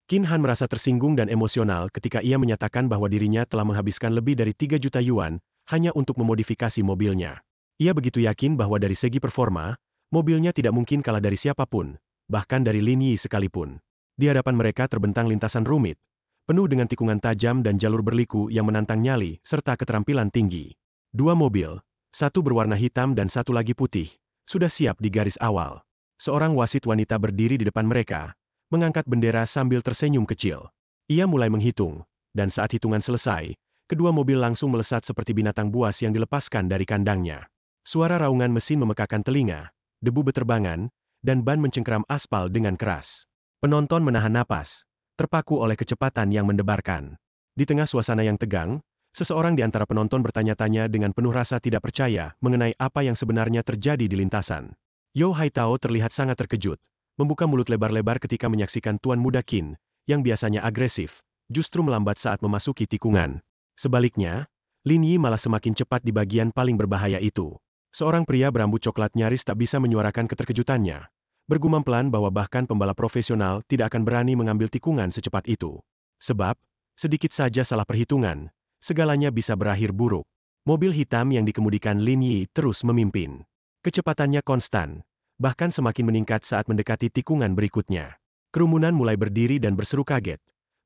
Qin Han merasa tersinggung dan emosional ketika ia menyatakan bahwa dirinya telah menghabiskan lebih dari 3 juta yuan hanya untuk memodifikasi mobilnya. Ia begitu yakin bahwa dari segi performa, mobilnya tidak mungkin kalah dari siapapun, bahkan dari Lin Yi sekalipun. Di hadapan mereka terbentang lintasan rumit, penuh dengan tikungan tajam dan jalur berliku yang menantang nyali serta keterampilan tinggi. Dua mobil, satu berwarna hitam dan satu lagi putih, sudah siap di garis awal. Seorang wasit wanita berdiri di depan mereka, mengangkat bendera sambil tersenyum kecil. Ia mulai menghitung, dan saat hitungan selesai, kedua mobil langsung melesat seperti binatang buas yang dilepaskan dari kandangnya. Suara raungan mesin memekakan telinga, debu beterbangan, dan ban mencengkeram aspal dengan keras. Penonton menahan napas, terpaku oleh kecepatan yang mendebarkan. Di tengah suasana yang tegang, seseorang di antara penonton bertanya-tanya dengan penuh rasa tidak percaya mengenai apa yang sebenarnya terjadi di lintasan. Yo Haitao terlihat sangat terkejut, membuka mulut lebar-lebar ketika menyaksikan Tuan Muda Qin, yang biasanya agresif, justru melambat saat memasuki tikungan. Sebaliknya, Lin Yi malah semakin cepat di bagian paling berbahaya itu. Seorang pria berambut coklat nyaris tak bisa menyuarakan keterkejutannya, bergumam pelan bahwa bahkan pembalap profesional tidak akan berani mengambil tikungan secepat itu. Sebab, sedikit saja salah perhitungan, segalanya bisa berakhir buruk. Mobil hitam yang dikemudikan Lin Yi terus memimpin. Kecepatannya konstan, bahkan semakin meningkat saat mendekati tikungan berikutnya. Kerumunan mulai berdiri dan berseru kaget,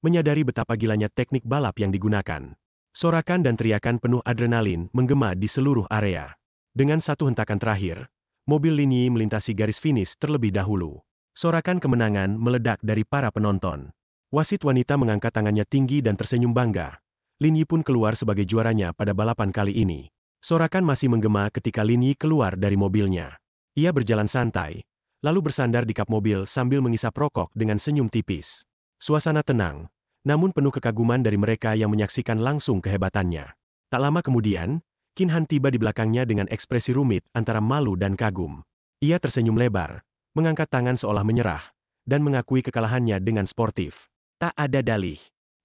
menyadari betapa gilanya teknik balap yang digunakan. Sorakan dan teriakan penuh adrenalin menggema di seluruh area. Dengan satu hentakan terakhir, mobil Lin Yi melintasi garis finish terlebih dahulu. Sorakan kemenangan meledak dari para penonton. Wasit wanita mengangkat tangannya tinggi dan tersenyum bangga. Lin Yi pun keluar sebagai juaranya pada balapan kali ini. Sorakan masih menggema ketika Lin Yi keluar dari mobilnya. Ia berjalan santai, lalu bersandar di kap mobil sambil mengisap rokok dengan senyum tipis. Suasana tenang, namun penuh kekaguman dari mereka yang menyaksikan langsung kehebatannya. Tak lama kemudian, Qin Han tiba di belakangnya dengan ekspresi rumit antara malu dan kagum. Ia tersenyum lebar, mengangkat tangan seolah menyerah, dan mengakui kekalahannya dengan sportif. Tak ada dalih,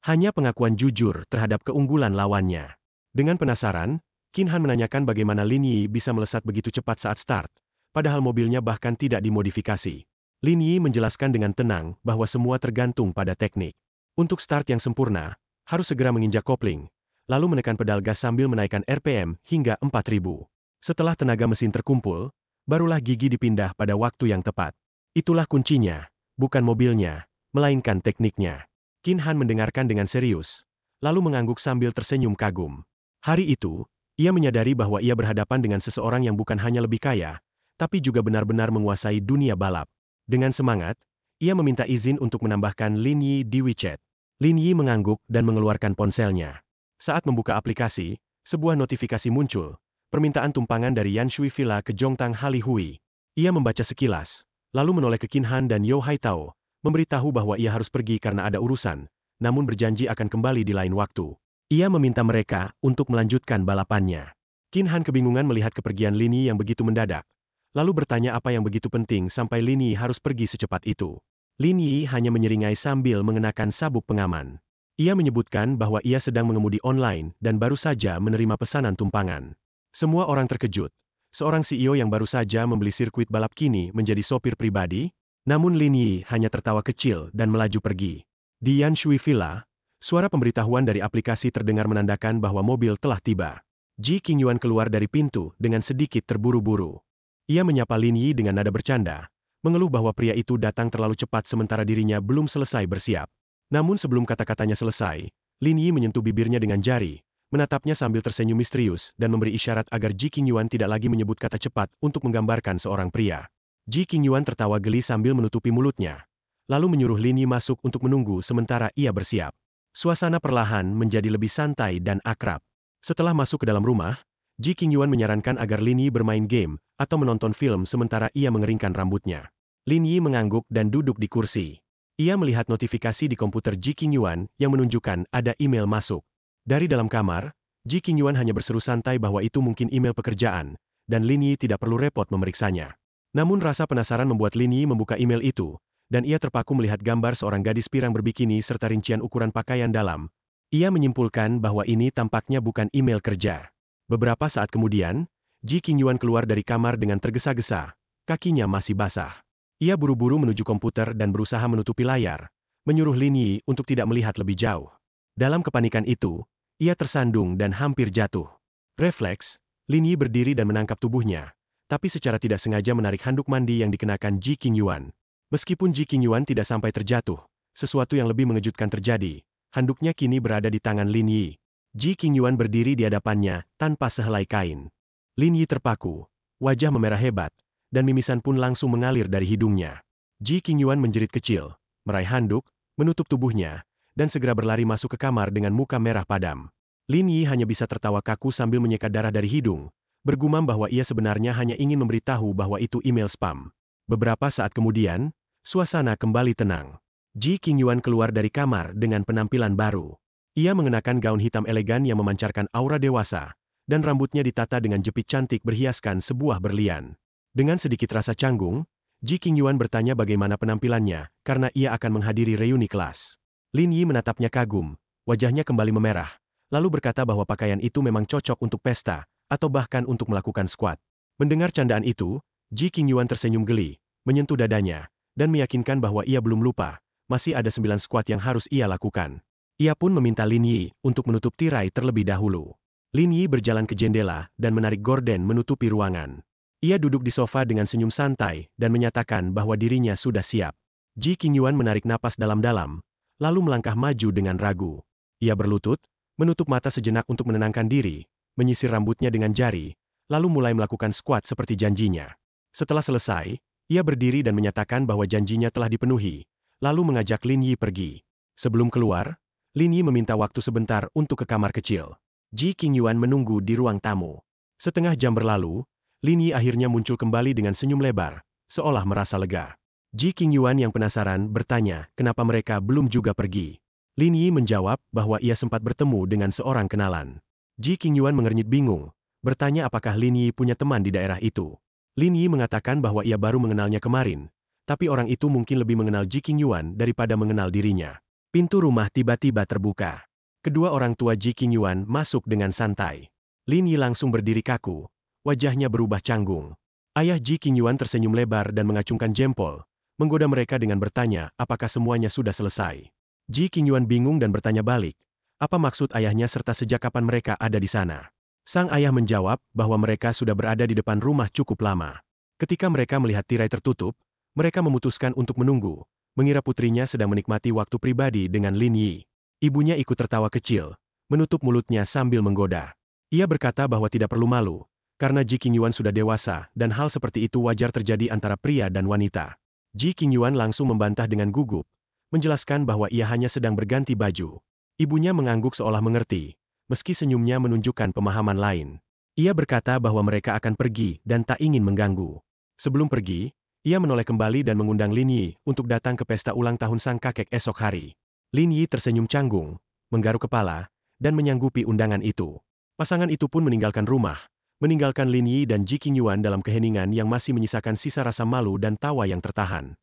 hanya pengakuan jujur terhadap keunggulan lawannya. Dengan penasaran, Qin Han menanyakan bagaimana Lin Yi bisa melesat begitu cepat saat start, padahal mobilnya bahkan tidak dimodifikasi. Lin Yi menjelaskan dengan tenang bahwa semua tergantung pada teknik. Untuk start yang sempurna, harus segera menginjak kopling, lalu menekan pedal gas sambil menaikkan RPM hingga 4000. Setelah tenaga mesin terkumpul, barulah gigi dipindah pada waktu yang tepat. Itulah kuncinya, bukan mobilnya, melainkan tekniknya. Qin Han mendengarkan dengan serius, lalu mengangguk sambil tersenyum kagum. Hari itu, ia menyadari bahwa ia berhadapan dengan seseorang yang bukan hanya lebih kaya, tapi juga benar-benar menguasai dunia balap. Dengan semangat, ia meminta izin untuk menambahkan Lin Yi di WeChat. Lin Yi mengangguk dan mengeluarkan ponselnya. Saat membuka aplikasi, sebuah notifikasi muncul, permintaan tumpangan dari Yanshui Villa ke Zhongtang Halihui. Ia membaca sekilas, lalu menoleh ke Qin Han dan Yo Haitao, memberitahu bahwa ia harus pergi karena ada urusan, namun berjanji akan kembali di lain waktu. Ia meminta mereka untuk melanjutkan balapannya. Qin Han kebingungan melihat kepergian Lin Yi yang begitu mendadak, lalu bertanya apa yang begitu penting sampai Lin Yi harus pergi secepat itu. Lin Yi hanya menyeringai sambil mengenakan sabuk pengaman. Ia menyebutkan bahwa ia sedang mengemudi online dan baru saja menerima pesanan tumpangan. Semua orang terkejut. Seorang CEO yang baru saja membeli sirkuit balap kini menjadi sopir pribadi, namun Lin Yi hanya tertawa kecil dan melaju pergi. Di Yanshui Villa, suara pemberitahuan dari aplikasi terdengar menandakan bahwa mobil telah tiba. Ji Qingyuan keluar dari pintu dengan sedikit terburu-buru. Ia menyapa Lin Yi dengan nada bercanda, mengeluh bahwa pria itu datang terlalu cepat sementara dirinya belum selesai bersiap. Namun sebelum kata-katanya selesai, Lin Yi menyentuh bibirnya dengan jari, menatapnya sambil tersenyum misterius dan memberi isyarat agar Ji Qingyuan tidak lagi menyebut kata cepat untuk menggambarkan seorang pria. Ji Qingyuan tertawa geli sambil menutupi mulutnya, lalu menyuruh Lin Yi masuk untuk menunggu sementara ia bersiap. Suasana perlahan menjadi lebih santai dan akrab. Setelah masuk ke dalam rumah, Ji Qingyuan menyarankan agar Lin Yi bermain game atau menonton film sementara ia mengeringkan rambutnya. Lin Yi mengangguk dan duduk di kursi. Ia melihat notifikasi di komputer Ji Qingyuan yang menunjukkan ada email masuk. Dari dalam kamar, Ji Qingyuan hanya berseru santai bahwa itu mungkin email pekerjaan, dan Lin Yi tidak perlu repot memeriksanya. Namun rasa penasaran membuat Lin Yi membuka email itu, dan ia terpaku melihat gambar seorang gadis pirang berbikini serta rincian ukuran pakaian dalam. Ia menyimpulkan bahwa ini tampaknya bukan email kerja. Beberapa saat kemudian, Ji Qingyuan keluar dari kamar dengan tergesa-gesa, kakinya masih basah. Ia buru-buru menuju komputer dan berusaha menutupi layar, menyuruh Lin Yi untuk tidak melihat lebih jauh. Dalam kepanikan itu, ia tersandung dan hampir jatuh. Refleks, Lin Yi berdiri dan menangkap tubuhnya, tapi secara tidak sengaja menarik handuk mandi yang dikenakan Ji Qingyuan. Meskipun Ji Qingyuan tidak sampai terjatuh, sesuatu yang lebih mengejutkan terjadi. Handuknya kini berada di tangan Lin Yi. Ji Qingyuan berdiri di hadapannya tanpa sehelai kain. Lin Yi terpaku, wajah memerah hebat, dan mimisan pun langsung mengalir dari hidungnya. Ji Qingyuan menjerit kecil, meraih handuk, menutup tubuhnya, dan segera berlari masuk ke kamar dengan muka merah padam. Lin Yi hanya bisa tertawa kaku sambil menyeka darah dari hidung, bergumam bahwa ia sebenarnya hanya ingin memberitahu bahwa itu email spam. Beberapa saat kemudian, suasana kembali tenang. Ji Qingyuan keluar dari kamar dengan penampilan baru. Ia mengenakan gaun hitam elegan yang memancarkan aura dewasa, dan rambutnya ditata dengan jepit cantik berhiaskan sebuah berlian. Dengan sedikit rasa canggung, Ji Qingyuan bertanya bagaimana penampilannya, karena ia akan menghadiri reuni kelas. Lin Yi menatapnya kagum, wajahnya kembali memerah, lalu berkata bahwa pakaian itu memang cocok untuk pesta, atau bahkan untuk melakukan squat. Mendengar candaan itu, Ji Qingyuan tersenyum geli, menyentuh dadanya, dan meyakinkan bahwa ia belum lupa, masih ada 9 squat yang harus ia lakukan. Ia pun meminta Lin Yi untuk menutup tirai terlebih dahulu. Lin Yi berjalan ke jendela dan menarik gorden menutupi ruangan. Ia duduk di sofa dengan senyum santai dan menyatakan bahwa dirinya sudah siap. Ji Qingyuan menarik napas dalam-dalam, lalu melangkah maju dengan ragu. Ia berlutut, menutup mata sejenak untuk menenangkan diri, menyisir rambutnya dengan jari, lalu mulai melakukan squat seperti janjinya. Setelah selesai, ia berdiri dan menyatakan bahwa janjinya telah dipenuhi, lalu mengajak Lin Yi pergi. Sebelum keluar, Lin Yi meminta waktu sebentar untuk ke kamar kecil. Ji Qingyuan menunggu di ruang tamu. Setengah jam berlalu, Lin Yi akhirnya muncul kembali dengan senyum lebar, seolah merasa lega. Ji Qingyuan yang penasaran bertanya kenapa mereka belum juga pergi. Lin Yi menjawab bahwa ia sempat bertemu dengan seorang kenalan. Ji Qingyuan mengernyit bingung, bertanya apakah Lin Yi punya teman di daerah itu. Lin Yi mengatakan bahwa ia baru mengenalnya kemarin, tapi orang itu mungkin lebih mengenal Ji Qingyuan daripada mengenal dirinya. Pintu rumah tiba-tiba terbuka. Kedua orang tua Ji Qingyuan masuk dengan santai. Lin Yi langsung berdiri kaku, wajahnya berubah canggung. Ayah Ji Qingyuan tersenyum lebar dan mengacungkan jempol, menggoda mereka dengan bertanya apakah semuanya sudah selesai. Ji Qingyuan bingung dan bertanya balik, apa maksud ayahnya serta sejak kapan mereka ada di sana. Sang ayah menjawab bahwa mereka sudah berada di depan rumah cukup lama. Ketika mereka melihat tirai tertutup, mereka memutuskan untuk menunggu, mengira putrinya sedang menikmati waktu pribadi dengan Lin Yi. Ibunya ikut tertawa kecil, menutup mulutnya sambil menggoda. Ia berkata bahwa tidak perlu malu, karena Ji Qingyuan sudah dewasa dan hal seperti itu wajar terjadi antara pria dan wanita. Ji Qingyuan langsung membantah dengan gugup, menjelaskan bahwa ia hanya sedang berganti baju. Ibunya mengangguk seolah mengerti, meski senyumnya menunjukkan pemahaman lain. Ia berkata bahwa mereka akan pergi dan tak ingin mengganggu. Sebelum pergi, ia menoleh kembali dan mengundang Lin Yi untuk datang ke pesta ulang tahun sang kakek esok hari. Lin Yi tersenyum canggung, menggaruk kepala, dan menyanggupi undangan itu. Pasangan itu pun meninggalkan rumah, meninggalkan Lin Yi dan Ji Qingyuan dalam keheningan yang masih menyisakan sisa rasa malu dan tawa yang tertahan.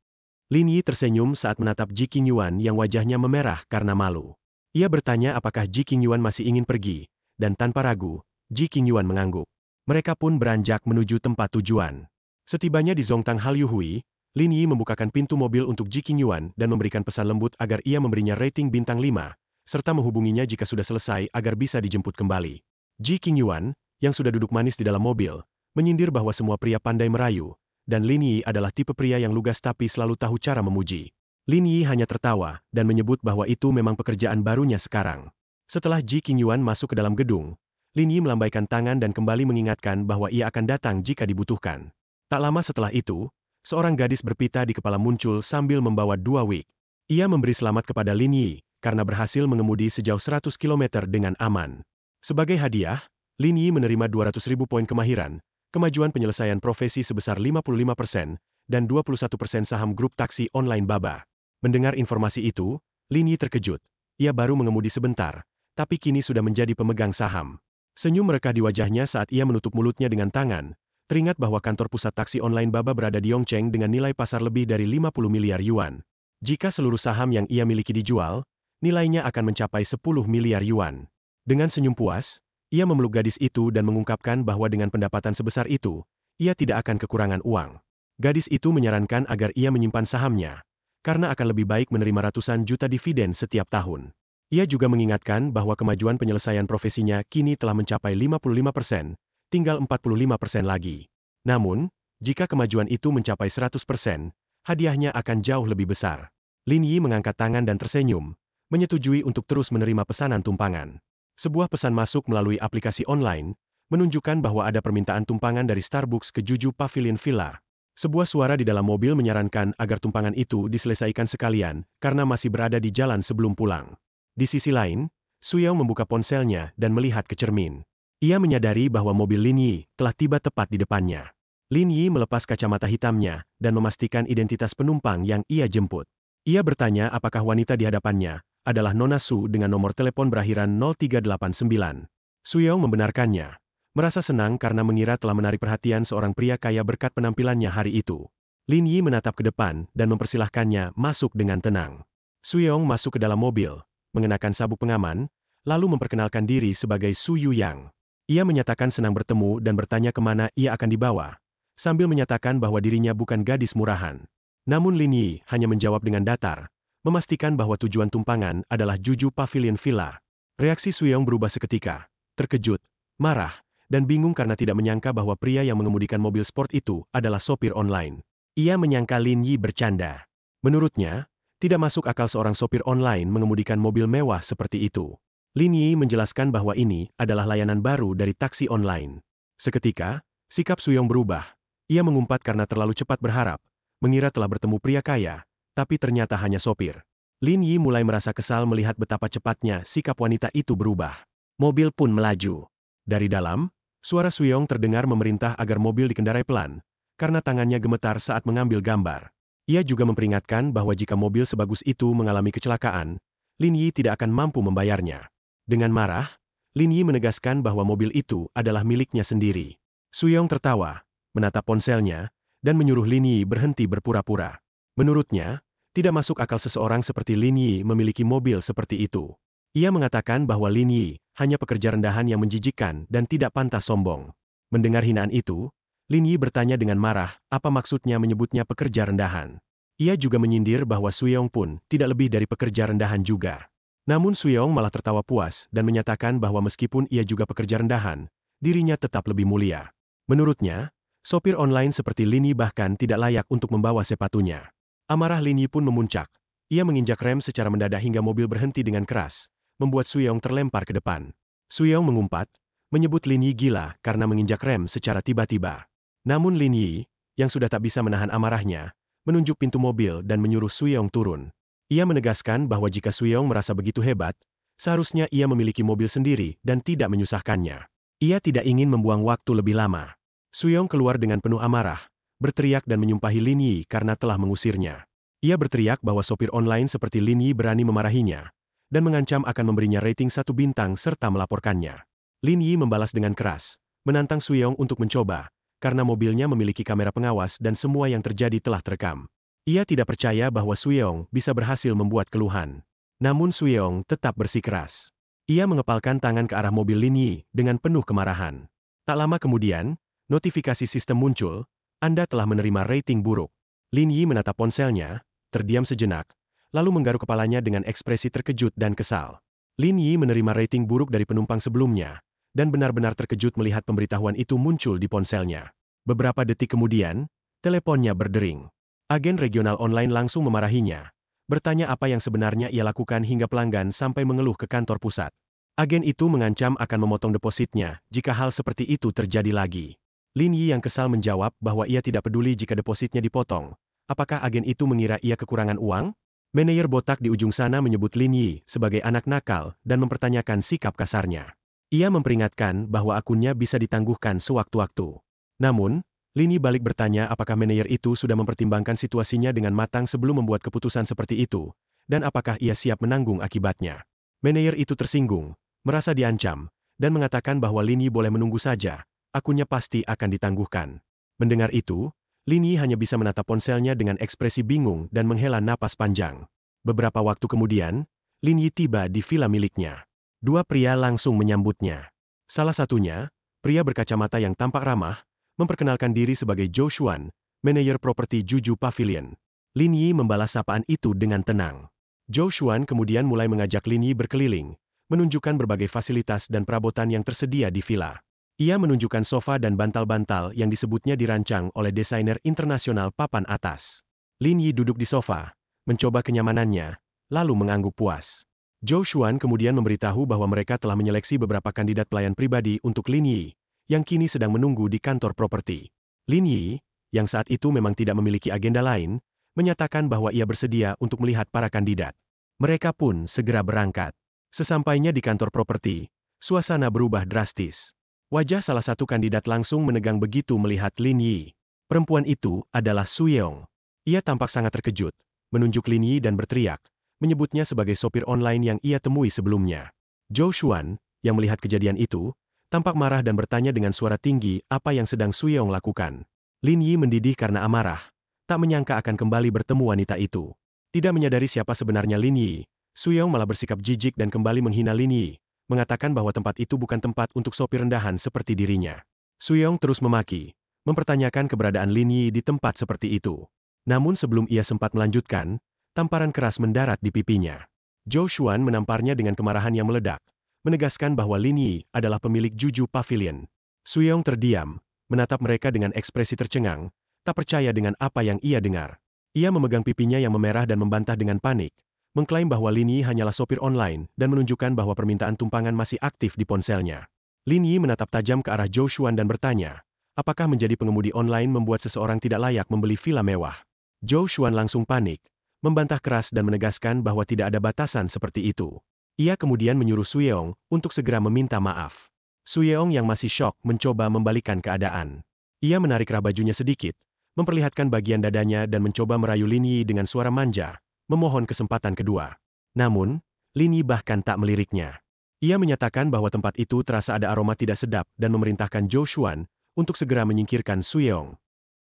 Lin Yi tersenyum saat menatap Ji Qingyuan yang wajahnya memerah karena malu. Ia bertanya apakah Ji Qingyuan masih ingin pergi, dan tanpa ragu, Ji Qingyuan mengangguk. Mereka pun beranjak menuju tempat tujuan. Setibanya di Zongtang Halyuhui, Lin Yi membukakan pintu mobil untuk Ji Qingyuan dan memberikan pesan lembut agar ia memberinya rating bintang 5, serta menghubunginya jika sudah selesai agar bisa dijemput kembali. Ji Qingyuan, yang sudah duduk manis di dalam mobil, menyindir bahwa semua pria pandai merayu, dan Lin Yi adalah tipe pria yang lugas tapi selalu tahu cara memuji. Lin Yi hanya tertawa dan menyebut bahwa itu memang pekerjaan barunya sekarang. Setelah Ji Qingyuan masuk ke dalam gedung, Lin Yi melambaikan tangan dan kembali mengingatkan bahwa ia akan datang jika dibutuhkan. Tak lama setelah itu, seorang gadis berpita di kepala muncul sambil membawa 2 wig. Ia memberi selamat kepada Lin Yi karena berhasil mengemudi sejauh 100 km dengan aman. Sebagai hadiah, Lin Yi menerima 200.000 poin kemahiran, kemajuan penyelesaian profesi sebesar 55%, dan 21% saham grup taksi online Baba. Mendengar informasi itu, Lin Yi terkejut. Ia baru mengemudi sebentar, tapi kini sudah menjadi pemegang saham. Senyum merekah di wajahnya saat ia menutup mulutnya dengan tangan, teringat bahwa kantor pusat taksi online Baba berada di Yongcheng dengan nilai pasar lebih dari 50 miliar yuan. Jika seluruh saham yang ia miliki dijual, nilainya akan mencapai 10 miliar yuan. Dengan senyum puas, ia memeluk gadis itu dan mengungkapkan bahwa dengan pendapatan sebesar itu, ia tidak akan kekurangan uang. Gadis itu menyarankan agar ia menyimpan sahamnya, karena akan lebih baik menerima ratusan juta dividen setiap tahun. Ia juga mengingatkan bahwa kemajuan penyelesaian profesinya kini telah mencapai 55%, tinggal 45% lagi. Namun, jika kemajuan itu mencapai 100%, hadiahnya akan jauh lebih besar. Lin Yi mengangkat tangan dan tersenyum, menyetujui untuk terus menerima pesanan tumpangan. Sebuah pesan masuk melalui aplikasi online, menunjukkan bahwa ada permintaan tumpangan dari Starbucks ke Juju Pavilion Villa. Sebuah suara di dalam mobil menyarankan agar tumpangan itu diselesaikan sekalian, karena masih berada di jalan sebelum pulang. Di sisi lain, Suyong membuka ponselnya dan melihat ke cermin. Ia menyadari bahwa mobil Lin Yi telah tiba tepat di depannya. Lin Yi melepas kacamata hitamnya dan memastikan identitas penumpang yang ia jemput. Ia bertanya apakah wanita di hadapannya adalah Nona Su dengan nomor telepon berakhiran 0389. Suyong membenarkannya, merasa senang karena mengira telah menarik perhatian seorang pria kaya berkat penampilannya hari itu. Lin Yi menatap ke depan dan mempersilahkannya masuk dengan tenang. Suyong masuk ke dalam mobil, mengenakan sabuk pengaman, lalu memperkenalkan diri sebagai Su Yuyang. Ia menyatakan senang bertemu dan bertanya kemana ia akan dibawa, sambil menyatakan bahwa dirinya bukan gadis murahan. Namun Lin Yi hanya menjawab dengan datar, memastikan bahwa tujuan tumpangan adalah Juju Pavilion Villa. Reaksi Suyong berubah seketika, terkejut, marah, dan bingung karena tidak menyangka bahwa pria yang mengemudikan mobil sport itu adalah sopir online. Ia menyangka Lin Yi bercanda. Menurutnya, tidak masuk akal seorang sopir online mengemudikan mobil mewah seperti itu. Lin Yi menjelaskan bahwa ini adalah layanan baru dari taksi online. Seketika, sikap Suyong berubah. Ia mengumpat karena terlalu cepat berharap, mengira telah bertemu pria kaya, tapi ternyata hanya sopir. Lin Yi mulai merasa kesal melihat betapa cepatnya sikap wanita itu berubah. Mobil pun melaju. Dari dalam, suara Suyong terdengar memerintah agar mobil dikendarai pelan, karena tangannya gemetar saat mengambil gambar. Ia juga memperingatkan bahwa jika mobil sebagus itu mengalami kecelakaan, Lin Yi tidak akan mampu membayarnya. Dengan marah, Lin Yi menegaskan bahwa mobil itu adalah miliknya sendiri. Suyong tertawa, menatap ponselnya, dan menyuruh Lin Yi berhenti berpura-pura. Menurutnya, tidak masuk akal seseorang seperti Lin Yi memiliki mobil seperti itu. Ia mengatakan bahwa Lin Yi hanya pekerja rendahan yang menjijikkan dan tidak pantas sombong. Mendengar hinaan itu, Lin Yi bertanya dengan marah, apa maksudnya menyebutnya pekerja rendahan. Ia juga menyindir bahwa Suyong pun tidak lebih dari pekerja rendahan juga. Namun Suyong malah tertawa puas dan menyatakan bahwa meskipun ia juga pekerja rendahan, dirinya tetap lebih mulia. Menurutnya, sopir online seperti Lin Yi bahkan tidak layak untuk membawa sepatunya. Amarah Lin Yi pun memuncak. Ia menginjak rem secara mendadak hingga mobil berhenti dengan keras, membuat Suyong terlempar ke depan. Suyong mengumpat, menyebut Lin Yi gila karena menginjak rem secara tiba-tiba. Namun Lin Yi, yang sudah tak bisa menahan amarahnya, menunjuk pintu mobil dan menyuruh Suyong turun. Ia menegaskan bahwa jika Suyong merasa begitu hebat, seharusnya ia memiliki mobil sendiri dan tidak menyusahkannya. Ia tidak ingin membuang waktu lebih lama. Suyong keluar dengan penuh amarah, berteriak dan menyumpahi Lin Yi karena telah mengusirnya. Ia berteriak bahwa sopir online seperti Lin Yi berani memarahinya, dan mengancam akan memberinya rating 1 bintang serta melaporkannya. Lin Yi membalas dengan keras, menantang Suyong untuk mencoba, karena mobilnya memiliki kamera pengawas dan semua yang terjadi telah terekam. Ia tidak percaya bahwa Suyong bisa berhasil membuat keluhan. Namun Suyong tetap bersikeras. Ia mengepalkan tangan ke arah mobil Lin Yi dengan penuh kemarahan. Tak lama kemudian, notifikasi sistem muncul, Anda telah menerima rating buruk. Lin Yi menatap ponselnya, terdiam sejenak, lalu menggaruk kepalanya dengan ekspresi terkejut dan kesal. Lin Yi menerima rating buruk dari penumpang sebelumnya, dan benar-benar terkejut melihat pemberitahuan itu muncul di ponselnya. Beberapa detik kemudian, teleponnya berdering. Agen regional online langsung memarahinya, bertanya apa yang sebenarnya ia lakukan hingga pelanggan sampai mengeluh ke kantor pusat. Agen itu mengancam akan memotong depositnya jika hal seperti itu terjadi lagi. Lin Yi yang kesal menjawab bahwa ia tidak peduli jika depositnya dipotong. Apakah agen itu mengira ia kekurangan uang? Manajer botak di ujung sana menyebut Lin Yi sebagai anak nakal dan mempertanyakan sikap kasarnya. Ia memperingatkan bahwa akunnya bisa ditangguhkan sewaktu-waktu. Namun, Lin Yi balik bertanya apakah manajer itu sudah mempertimbangkan situasinya dengan matang sebelum membuat keputusan seperti itu, dan apakah ia siap menanggung akibatnya. Manajer itu tersinggung, merasa diancam, dan mengatakan bahwa Lin Yi boleh menunggu saja, akunnya pasti akan ditangguhkan. Mendengar itu, Lin Yi hanya bisa menatap ponselnya dengan ekspresi bingung dan menghela napas panjang. Beberapa waktu kemudian, Lin Yi tiba di villa miliknya. Dua pria langsung menyambutnya. Salah satunya, pria berkacamata yang tampak ramah, memperkenalkan diri sebagai Zhou Xuan, manajer properti Juju Pavilion. Lin Yi membalas sapaan itu dengan tenang. Zhou Xuan kemudian mulai mengajak Lin Yi berkeliling, menunjukkan berbagai fasilitas dan perabotan yang tersedia di villa. Ia menunjukkan sofa dan bantal-bantal yang disebutnya dirancang oleh desainer internasional papan atas. Lin Yi duduk di sofa, mencoba kenyamanannya, lalu mengangguk puas. Zhou Xuan kemudian memberitahu bahwa mereka telah menyeleksi beberapa kandidat pelayan pribadi untuk Lin Yi, yang kini sedang menunggu di kantor properti. Lin Yi, yang saat itu memang tidak memiliki agenda lain, menyatakan bahwa ia bersedia untuk melihat para kandidat. Mereka pun segera berangkat. Sesampainya di kantor properti, suasana berubah drastis. Wajah salah satu kandidat langsung menegang begitu melihat Lin Yi. Perempuan itu adalah Su Yeong. Ia tampak sangat terkejut, menunjuk Lin Yi dan berteriak, menyebutnya sebagai sopir online yang ia temui sebelumnya. Zhou Xuan, yang melihat kejadian itu, tampak marah dan bertanya dengan suara tinggi apa yang sedang Su Yeong lakukan. Lin Yi mendidih karena amarah, tak menyangka akan kembali bertemu wanita itu. Tidak menyadari siapa sebenarnya Lin Yi, Su Yeong malah bersikap jijik dan kembali menghina Lin Yi, mengatakan bahwa tempat itu bukan tempat untuk sopir rendahan seperti dirinya. Su Yeong terus memaki, mempertanyakan keberadaan Lin Yi di tempat seperti itu. Namun sebelum ia sempat melanjutkan, tamparan keras mendarat di pipinya. Zhou Xuan menamparnya dengan kemarahan yang meledak, menegaskan bahwa Lin Yi adalah pemilik Juju Pavilion. Su Yeong terdiam, menatap mereka dengan ekspresi tercengang, tak percaya dengan apa yang ia dengar. Ia memegang pipinya yang memerah dan membantah dengan panik, mengklaim bahwa Lin Yi hanyalah sopir online dan menunjukkan bahwa permintaan tumpangan masih aktif di ponselnya. Lin Yi menatap tajam ke arah Zhou Xuan dan bertanya, apakah menjadi pengemudi online membuat seseorang tidak layak membeli villa mewah? Zhou Xuan langsung panik, membantah keras dan menegaskan bahwa tidak ada batasan seperti itu. Ia kemudian menyuruh Su Yeong untuk segera meminta maaf. Su Yeong yang masih syok mencoba membalikan keadaan. Ia menarik rah bajunya sedikit, memperlihatkan bagian dadanya dan mencoba merayu Lin Yi dengan suara manja, memohon kesempatan kedua. Namun, Lin Yi bahkan tak meliriknya. Ia menyatakan bahwa tempat itu terasa ada aroma tidak sedap dan memerintahkan Zhou Xuan untuk segera menyingkirkan Su Yeong.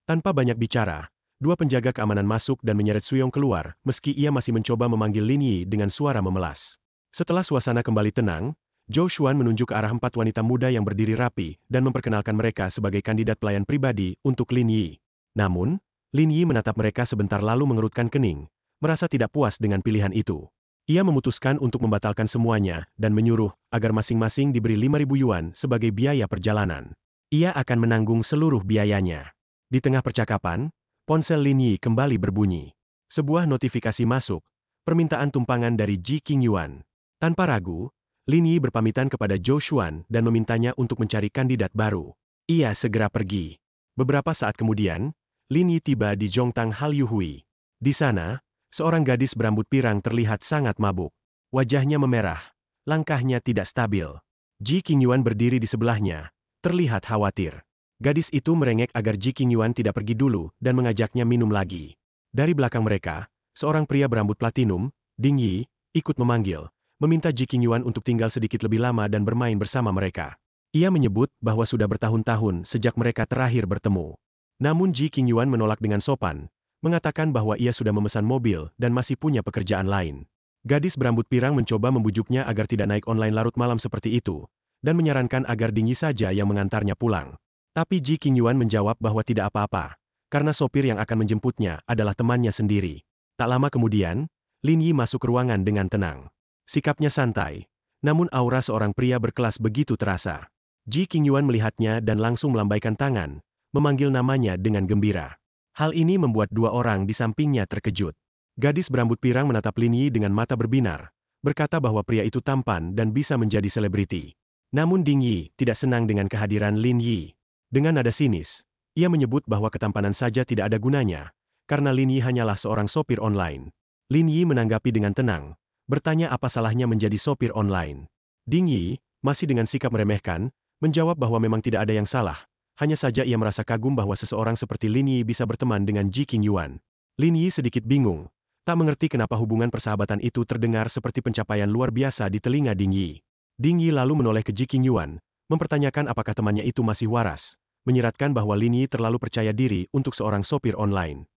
Tanpa banyak bicara, dua penjaga keamanan masuk dan menyeret Su Yeong keluar, meski ia masih mencoba memanggil Lin Yi dengan suara memelas. Setelah suasana kembali tenang, Zhou Xuan menunjuk ke arah 4 wanita muda yang berdiri rapi dan memperkenalkan mereka sebagai kandidat pelayan pribadi untuk Lin Yi. Namun, Lin Yi menatap mereka sebentar lalu mengerutkan kening, merasa tidak puas dengan pilihan itu. Ia memutuskan untuk membatalkan semuanya dan menyuruh agar masing-masing diberi 5.000 yuan sebagai biaya perjalanan. Ia akan menanggung seluruh biayanya. Di tengah percakapan, ponsel Lin Yi kembali berbunyi. Sebuah notifikasi masuk, permintaan tumpangan dari Ji Qingyuan. Tanpa ragu, Lin Yi berpamitan kepada Zhou Xuan dan memintanya untuk mencari kandidat baru. Ia segera pergi. Beberapa saat kemudian, Lin Yi tiba di Zhongtang Halyuhui. Di sana, seorang gadis berambut pirang terlihat sangat mabuk. Wajahnya memerah, langkahnya tidak stabil. Ji Qingyuan berdiri di sebelahnya, terlihat khawatir. Gadis itu merengek agar Ji Qingyuan tidak pergi dulu dan mengajaknya minum lagi. Dari belakang mereka, seorang pria berambut platinum, Ding Yi, ikut memanggil, meminta Ji Qingyuan untuk tinggal sedikit lebih lama dan bermain bersama mereka. Ia menyebut bahwa sudah bertahun-tahun sejak mereka terakhir bertemu. Namun Ji Qingyuan menolak dengan sopan, mengatakan bahwa ia sudah memesan mobil dan masih punya pekerjaan lain. Gadis berambut pirang mencoba membujuknya agar tidak naik online larut malam seperti itu, dan menyarankan agar Ding Yi saja yang mengantarnya pulang. Tapi Ji Qingyuan menjawab bahwa tidak apa-apa, karena sopir yang akan menjemputnya adalah temannya sendiri. Tak lama kemudian, Lin Yi masuk ruangan dengan tenang. Sikapnya santai, namun aura seorang pria berkelas begitu terasa. Ji Qingyuan melihatnya dan langsung melambaikan tangan, memanggil namanya dengan gembira. Hal ini membuat dua orang di sampingnya terkejut. Gadis berambut pirang menatap Lin Yi dengan mata berbinar, berkata bahwa pria itu tampan dan bisa menjadi selebriti. Namun Ding Yi tidak senang dengan kehadiran Lin Yi. Dengan nada sinis, ia menyebut bahwa ketampanan saja tidak ada gunanya, karena Lin Yi hanyalah seorang sopir online. Lin Yi menanggapi dengan tenang, bertanya apa salahnya menjadi sopir online. Ding Yi, masih dengan sikap meremehkan, menjawab bahwa memang tidak ada yang salah. Hanya saja ia merasa kagum bahwa seseorang seperti Lin Yi bisa berteman dengan Ji Qingyuan. Lin Yi sedikit bingung, tak mengerti kenapa hubungan persahabatan itu terdengar seperti pencapaian luar biasa di telinga Ding Yi. Ding Yi lalu menoleh ke Ji Qingyuan, mempertanyakan apakah temannya itu masih waras, menyiratkan bahwa Lin Yi terlalu percaya diri untuk seorang sopir online.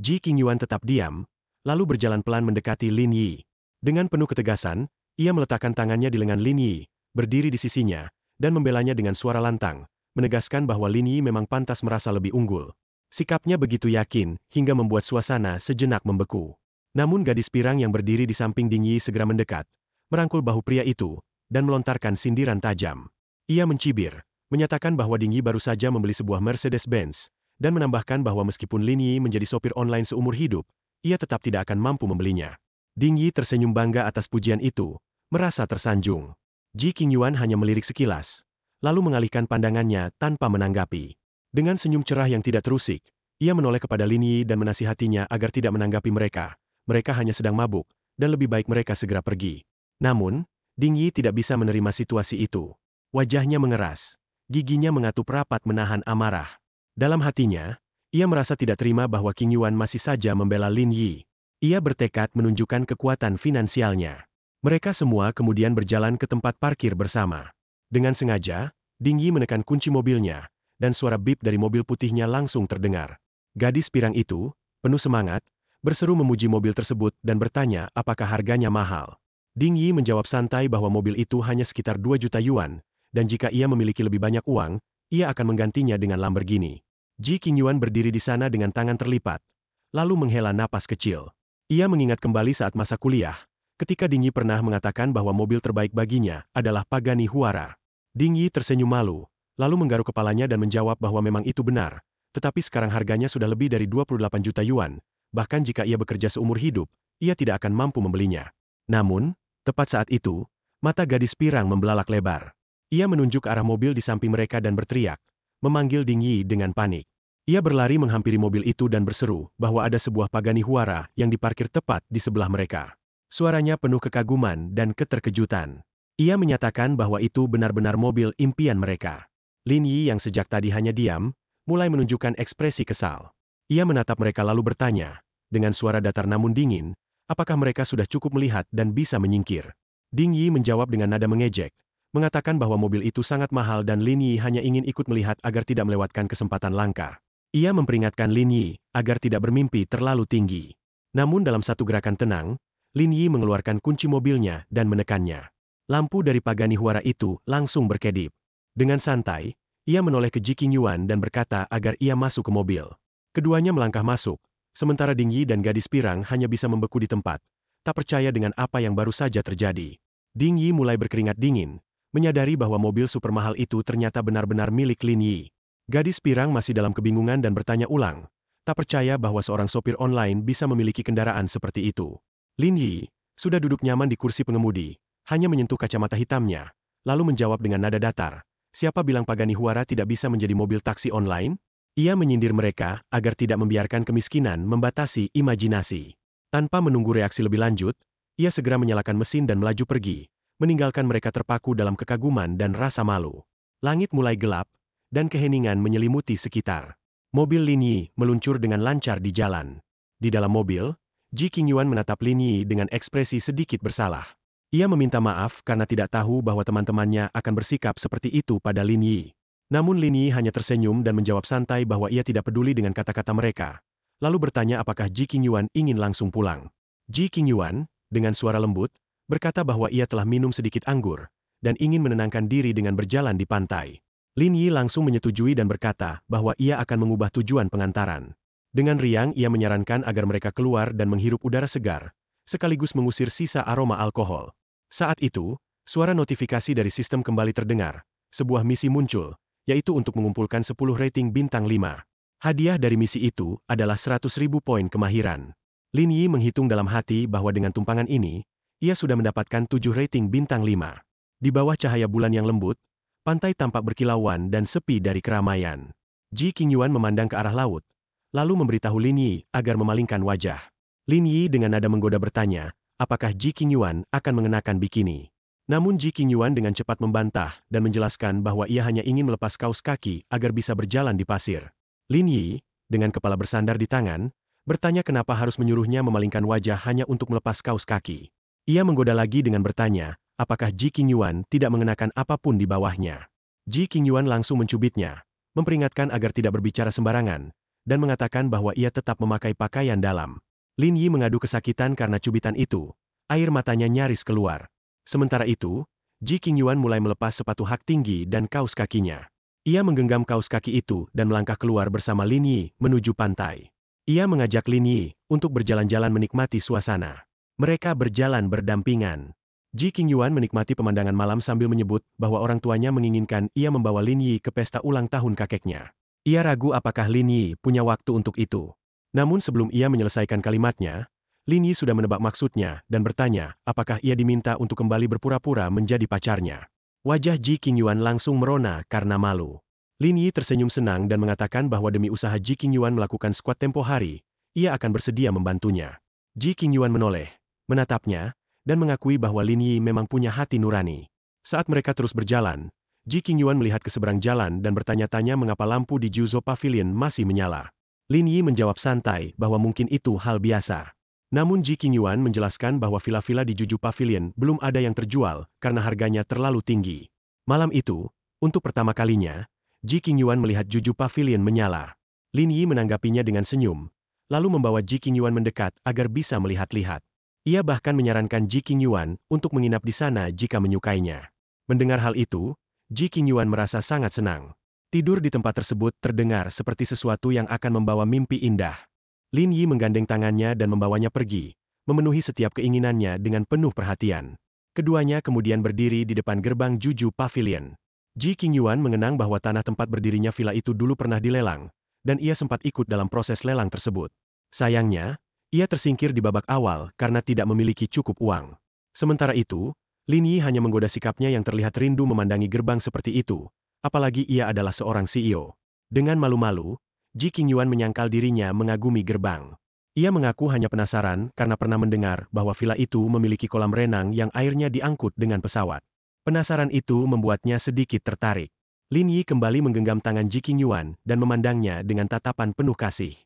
Ji Qingyuan tetap diam, lalu berjalan pelan mendekati Lin Yi. Dengan penuh ketegasan, ia meletakkan tangannya di lengan Lin Yi, berdiri di sisinya, dan membelanya dengan suara lantang, menegaskan bahwa Lin Yi memang pantas merasa lebih unggul. Sikapnya begitu yakin, hingga membuat suasana sejenak membeku. Namun gadis pirang yang berdiri di samping Ding Yi segera mendekat, merangkul bahu pria itu, dan melontarkan sindiran tajam. Ia mencibir, menyatakan bahwa Ding Yi baru saja membeli sebuah Mercedes-Benz, dan menambahkan bahwa meskipun Lin Yi menjadi sopir online seumur hidup, ia tetap tidak akan mampu membelinya. Ding Yi tersenyum bangga atas pujian itu, merasa tersanjung. Ji Qingyuan hanya melirik sekilas, lalu mengalihkan pandangannya tanpa menanggapi. Dengan senyum cerah yang tidak terusik, ia menoleh kepada Lin Yi dan menasihatinya agar tidak menanggapi mereka. Mereka hanya sedang mabuk, dan lebih baik mereka segera pergi. Namun, Ding Yi tidak bisa menerima situasi itu. Wajahnya mengeras, giginya mengatup rapat menahan amarah. Dalam hatinya, ia merasa tidak terima bahwa Qingyuan masih saja membela Lin Yi. Ia bertekad menunjukkan kekuatan finansialnya. Mereka semua kemudian berjalan ke tempat parkir bersama. Dengan sengaja, Ding Yi menekan kunci mobilnya, dan suara bip dari mobil putihnya langsung terdengar. Gadis pirang itu, penuh semangat, berseru memuji mobil tersebut dan bertanya apakah harganya mahal. Ding Yi menjawab santai bahwa mobil itu hanya sekitar 2 juta yuan, dan jika ia memiliki lebih banyak uang, ia akan menggantinya dengan Lamborghini. Ji Qingyuan berdiri di sana dengan tangan terlipat, lalu menghela napas kecil. Ia mengingat kembali saat masa kuliah, ketika Ding Yi pernah mengatakan bahwa mobil terbaik baginya adalah Pagani Huara. Ding Yi tersenyum malu, lalu menggaruk kepalanya dan menjawab bahwa memang itu benar, tetapi sekarang harganya sudah lebih dari 28 juta yuan, bahkan jika ia bekerja seumur hidup, ia tidak akan mampu membelinya. Namun, tepat saat itu, mata gadis pirang membelalak lebar. Ia menunjuk ke arah mobil di samping mereka dan berteriak, memanggil Ding Yi dengan panik. Ia berlari menghampiri mobil itu dan berseru bahwa ada sebuah Pagani Huara yang diparkir tepat di sebelah mereka. Suaranya penuh kekaguman dan keterkejutan. Ia menyatakan bahwa itu benar-benar mobil impian mereka. Lin Yi yang sejak tadi hanya diam, mulai menunjukkan ekspresi kesal. Ia menatap mereka lalu bertanya, dengan suara datar namun dingin, apakah mereka sudah cukup melihat dan bisa menyingkir. Ding Yi menjawab dengan nada mengejek, mengatakan bahwa mobil itu sangat mahal dan Lin Yi hanya ingin ikut melihat agar tidak melewatkan kesempatan langka. Ia memperingatkan Lin Yi agar tidak bermimpi terlalu tinggi. Namun dalam satu gerakan tenang, Lin Yi mengeluarkan kunci mobilnya dan menekannya. Lampu dari Pagani Huara itu langsung berkedip. Dengan santai, ia menoleh ke Ji Qingyuan dan berkata agar ia masuk ke mobil. Keduanya melangkah masuk, sementara Ding Yi dan gadis pirang hanya bisa membeku di tempat, tak percaya dengan apa yang baru saja terjadi. Ding Yi mulai berkeringat dingin, menyadari bahwa mobil super mahal itu ternyata benar-benar milik Lin Yi. Gadis pirang masih dalam kebingungan dan bertanya ulang, tak percaya bahwa seorang sopir online bisa memiliki kendaraan seperti itu. Lin Yi sudah duduk nyaman di kursi pengemudi, hanya menyentuh kacamata hitamnya, lalu menjawab dengan nada datar. Siapa bilang Pagani Huara tidak bisa menjadi mobil taksi online? Ia menyindir mereka agar tidak membiarkan kemiskinan membatasi imajinasi. Tanpa menunggu reaksi lebih lanjut, ia segera menyalakan mesin dan melaju pergi, meninggalkan mereka terpaku dalam kekaguman dan rasa malu. Langit mulai gelap, dan keheningan menyelimuti sekitar. Mobil Lin Yi meluncur dengan lancar di jalan. Di dalam mobil, Ji Qingyuan menatap Lin Yi dengan ekspresi sedikit bersalah. Ia meminta maaf karena tidak tahu bahwa teman-temannya akan bersikap seperti itu pada Lin Yi. Namun Lin Yi hanya tersenyum dan menjawab santai bahwa ia tidak peduli dengan kata-kata mereka. Lalu bertanya apakah Ji Qingyuan ingin langsung pulang. Ji Qingyuan, dengan suara lembut, berkata bahwa ia telah minum sedikit anggur, dan ingin menenangkan diri dengan berjalan di pantai. Lin Yi langsung menyetujui dan berkata bahwa ia akan mengubah tujuan pengantaran. Dengan riang ia menyarankan agar mereka keluar dan menghirup udara segar, sekaligus mengusir sisa aroma alkohol. Saat itu, suara notifikasi dari sistem kembali terdengar. Sebuah misi muncul, yaitu untuk mengumpulkan 10 rating bintang 5. Hadiah dari misi itu adalah 100.000 poin kemahiran. Lin Yi menghitung dalam hati bahwa dengan tumpangan ini, ia sudah mendapatkan 7 rating bintang 5. Di bawah cahaya bulan yang lembut, pantai tampak berkilauan dan sepi dari keramaian. Ji Qingyuan memandang ke arah laut, lalu memberitahu Lin Yi agar memalingkan wajah. Lin Yi dengan nada menggoda bertanya, apakah Ji Qingyuan akan mengenakan bikini. Namun Ji Qingyuan dengan cepat membantah dan menjelaskan bahwa ia hanya ingin melepas kaus kaki agar bisa berjalan di pasir. Lin Yi, dengan kepala bersandar di tangan, bertanya kenapa harus menyuruhnya memalingkan wajah hanya untuk melepas kaus kaki. Ia menggoda lagi dengan bertanya, apakah Ji Qingyuan tidak mengenakan apapun di bawahnya. Ji Qingyuan langsung mencubitnya, memperingatkan agar tidak berbicara sembarangan, dan mengatakan bahwa ia tetap memakai pakaian dalam. Lin Yi mengadu kesakitan karena cubitan itu, air matanya nyaris keluar. Sementara itu, Ji Qingyuan mulai melepas sepatu hak tinggi dan kaus kakinya. Ia menggenggam kaus kaki itu dan melangkah keluar bersama Lin Yi menuju pantai. Ia mengajak Lin Yi untuk berjalan-jalan menikmati suasana. Mereka berjalan berdampingan. Ji Qingyuan menikmati pemandangan malam sambil menyebut bahwa orang tuanya menginginkan ia membawa Lin Yi ke pesta ulang tahun kakeknya. Ia ragu apakah Lin Yi punya waktu untuk itu. Namun sebelum ia menyelesaikan kalimatnya, Lin Yi sudah menebak maksudnya dan bertanya apakah ia diminta untuk kembali berpura-pura menjadi pacarnya. Wajah Ji Qingyuan langsung merona karena malu. Lin Yi tersenyum senang dan mengatakan bahwa demi usaha Ji Qingyuan melakukan skuad tempo hari, ia akan bersedia membantunya. Ji Qingyuan menoleh, menatapnya, dan mengakui bahwa Lin Yi memang punya hati nurani. Saat mereka terus berjalan, Ji Qingyuan melihat ke seberang jalan dan bertanya-tanya mengapa lampu di Juzhou Pavilion masih menyala. Lin Yi menjawab santai bahwa mungkin itu hal biasa. Namun Ji Qingyuan menjelaskan bahwa villa-villa di Juzhou Pavilion belum ada yang terjual karena harganya terlalu tinggi. Malam itu, untuk pertama kalinya, Ji Qingyuan melihat Juzhou Pavilion menyala. Lin Yi menanggapinya dengan senyum, lalu membawa Ji Qingyuan mendekat agar bisa melihat-lihat. Ia bahkan menyarankan Ji Qingyuan untuk menginap di sana jika menyukainya. Mendengar hal itu, Ji Qingyuan merasa sangat senang. Tidur di tempat tersebut terdengar seperti sesuatu yang akan membawa mimpi indah. Lin Yi menggandeng tangannya dan membawanya pergi, memenuhi setiap keinginannya dengan penuh perhatian. Keduanya kemudian berdiri di depan gerbang Juzhou Pavilion. Ji Qingyuan mengenang bahwa tanah tempat berdirinya villa itu dulu pernah dilelang, dan ia sempat ikut dalam proses lelang tersebut. Sayangnya, ia tersingkir di babak awal karena tidak memiliki cukup uang. Sementara itu, Lin Yi hanya menggoda sikapnya yang terlihat rindu memandangi gerbang seperti itu, apalagi ia adalah seorang CEO. Dengan malu-malu, Ji Qingyuan menyangkal dirinya mengagumi gerbang. Ia mengaku hanya penasaran karena pernah mendengar bahwa villa itu memiliki kolam renang yang airnya diangkut dengan pesawat. Penasaran itu membuatnya sedikit tertarik. Lin Yi kembali menggenggam tangan Ji Qingyuan dan memandangnya dengan tatapan penuh kasih.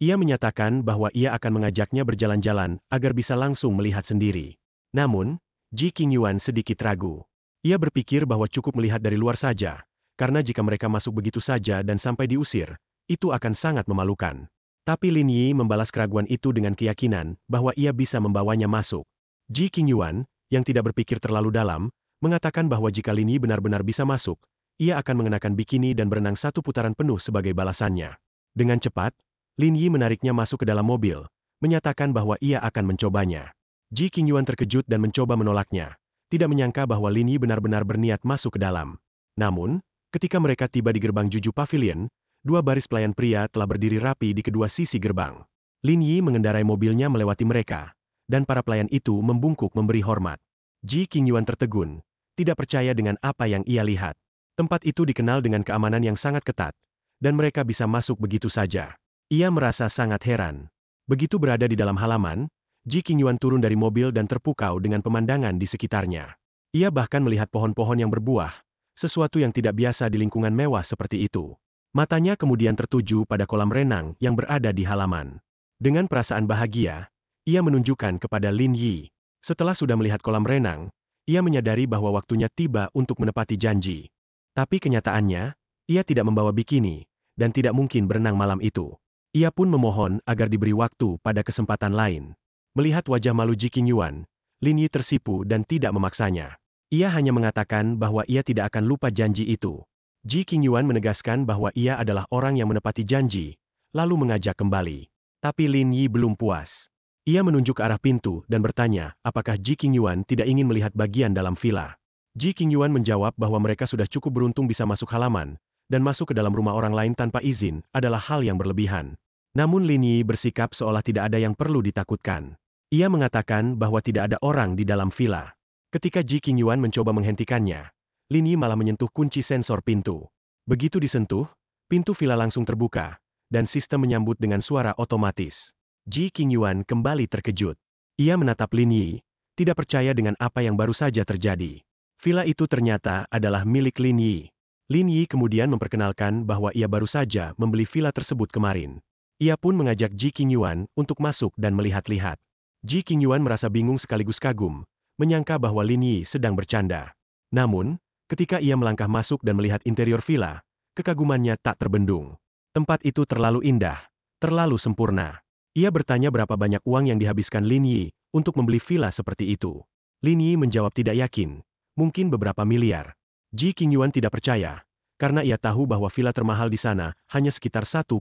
Ia menyatakan bahwa ia akan mengajaknya berjalan-jalan agar bisa langsung melihat sendiri. Namun, Ji Qingyuan sedikit ragu. Ia berpikir bahwa cukup melihat dari luar saja, karena jika mereka masuk begitu saja dan sampai diusir, itu akan sangat memalukan. Tapi Lin Yi membalas keraguan itu dengan keyakinan bahwa ia bisa membawanya masuk. Ji Qingyuan, yang tidak berpikir terlalu dalam, mengatakan bahwa jika Lin Yi benar-benar bisa masuk, ia akan mengenakan bikini dan berenang satu putaran penuh sebagai balasannya. Dengan cepat, Lin Yi menariknya masuk ke dalam mobil, menyatakan bahwa ia akan mencobanya. Ji Qingyuan terkejut dan mencoba menolaknya, tidak menyangka bahwa Lin Yi benar-benar berniat masuk ke dalam. Namun, ketika mereka tiba di gerbang Juzhou Pavilion, dua baris pelayan pria telah berdiri rapi di kedua sisi gerbang. Lin Yi mengendarai mobilnya melewati mereka, dan para pelayan itu membungkuk memberi hormat. Ji Qingyuan tertegun, tidak percaya dengan apa yang ia lihat. Tempat itu dikenal dengan keamanan yang sangat ketat, dan mereka bisa masuk begitu saja. Ia merasa sangat heran. Begitu berada di dalam halaman, Ji Qingyuan turun dari mobil dan terpukau dengan pemandangan di sekitarnya. Ia bahkan melihat pohon-pohon yang berbuah, sesuatu yang tidak biasa di lingkungan mewah seperti itu. Matanya kemudian tertuju pada kolam renang yang berada di halaman. Dengan perasaan bahagia, ia menunjukkan kepada Lin Yi. Setelah sudah melihat kolam renang, ia menyadari bahwa waktunya tiba untuk menepati janji. Tapi kenyataannya, ia tidak membawa bikini, dan tidak mungkin berenang malam itu. Ia pun memohon agar diberi waktu pada kesempatan lain. Melihat wajah malu Ji Qingyuan, Lin Yi tersipu dan tidak memaksanya. Ia hanya mengatakan bahwa ia tidak akan lupa janji itu. Ji Qingyuan menegaskan bahwa ia adalah orang yang menepati janji, lalu mengajak kembali. Tapi Lin Yi belum puas. Ia menunjuk ke arah pintu dan bertanya apakah Ji Qingyuan tidak ingin melihat bagian dalam villa. Ji Qingyuan menjawab bahwa mereka sudah cukup beruntung bisa masuk halaman, dan masuk ke dalam rumah orang lain tanpa izin adalah hal yang berlebihan. Namun Lin Yi bersikap seolah tidak ada yang perlu ditakutkan. Ia mengatakan bahwa tidak ada orang di dalam villa. Ketika Ji Qingyuan mencoba menghentikannya, Lin Yi malah menyentuh kunci sensor pintu. Begitu disentuh, pintu villa langsung terbuka, dan sistem menyambut dengan suara otomatis. Ji Qingyuan kembali terkejut. Ia menatap Lin Yi, tidak percaya dengan apa yang baru saja terjadi. Villa itu ternyata adalah milik Lin Yi. Lin Yi kemudian memperkenalkan bahwa ia baru saja membeli villa tersebut kemarin. Ia pun mengajak Ji Qingyuan untuk masuk dan melihat-lihat. Ji Qingyuan merasa bingung sekaligus kagum, menyangka bahwa Lin Yi sedang bercanda. Namun, ketika ia melangkah masuk dan melihat interior villa, kekagumannya tak terbendung. Tempat itu terlalu indah, terlalu sempurna. Ia bertanya berapa banyak uang yang dihabiskan Lin Yi untuk membeli villa seperti itu. Lin Yi menjawab tidak yakin, mungkin beberapa miliar. Ji Qingyuan tidak percaya, karena ia tahu bahwa villa termahal di sana hanya sekitar 1,2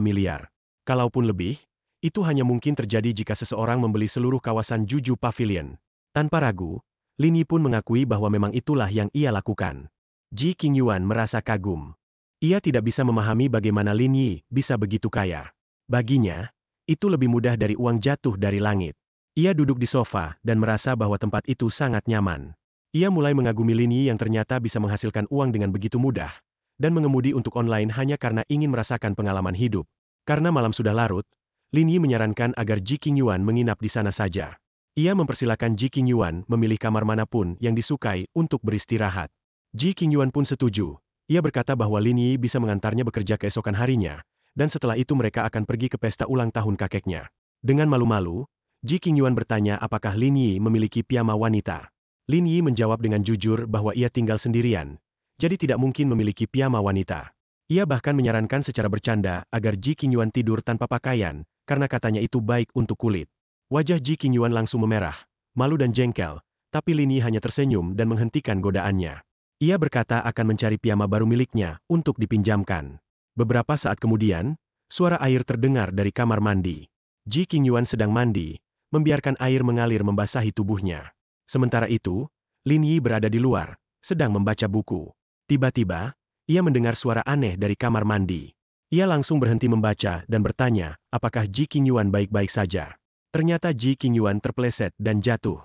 miliar. Kalaupun lebih, itu hanya mungkin terjadi jika seseorang membeli seluruh kawasan Juju Pavilion. Tanpa ragu, Lin Yi pun mengakui bahwa memang itulah yang ia lakukan. Ji Qingyuan merasa kagum. Ia tidak bisa memahami bagaimana Lin Yi bisa begitu kaya. Baginya, itu lebih mudah dari uang jatuh dari langit. Ia duduk di sofa dan merasa bahwa tempat itu sangat nyaman. Ia mulai mengagumi Lin Yi yang ternyata bisa menghasilkan uang dengan begitu mudah, dan mengemudi untuk online hanya karena ingin merasakan pengalaman hidup. Karena malam sudah larut, Lin Yi menyarankan agar Ji Qingyuan menginap di sana saja. Ia mempersilakan Ji Qingyuan memilih kamar manapun yang disukai untuk beristirahat. Ji Qingyuan pun setuju. Ia berkata bahwa Lin Yi bisa mengantarnya bekerja keesokan harinya, dan setelah itu mereka akan pergi ke pesta ulang tahun kakeknya. Dengan malu-malu, Ji Qingyuan bertanya apakah Lin Yi memiliki piyama wanita. Lin Yi menjawab dengan jujur bahwa ia tinggal sendirian, jadi tidak mungkin memiliki piyama wanita. Ia bahkan menyarankan secara bercanda agar Ji Qingyuan tidur tanpa pakaian, karena katanya itu baik untuk kulit. Wajah Ji Qingyuan langsung memerah, malu dan jengkel, tapi Lin Yi hanya tersenyum dan menghentikan godaannya. Ia berkata akan mencari piyama baru miliknya untuk dipinjamkan. Beberapa saat kemudian, suara air terdengar dari kamar mandi. Ji Qingyuan sedang mandi, membiarkan air mengalir membasahi tubuhnya. Sementara itu, Lin Yi berada di luar, sedang membaca buku. Tiba-tiba, ia mendengar suara aneh dari kamar mandi. Ia langsung berhenti membaca dan bertanya, apakah Ji Qingyuan baik-baik saja. Ternyata Ji Qingyuan terpeleset dan jatuh.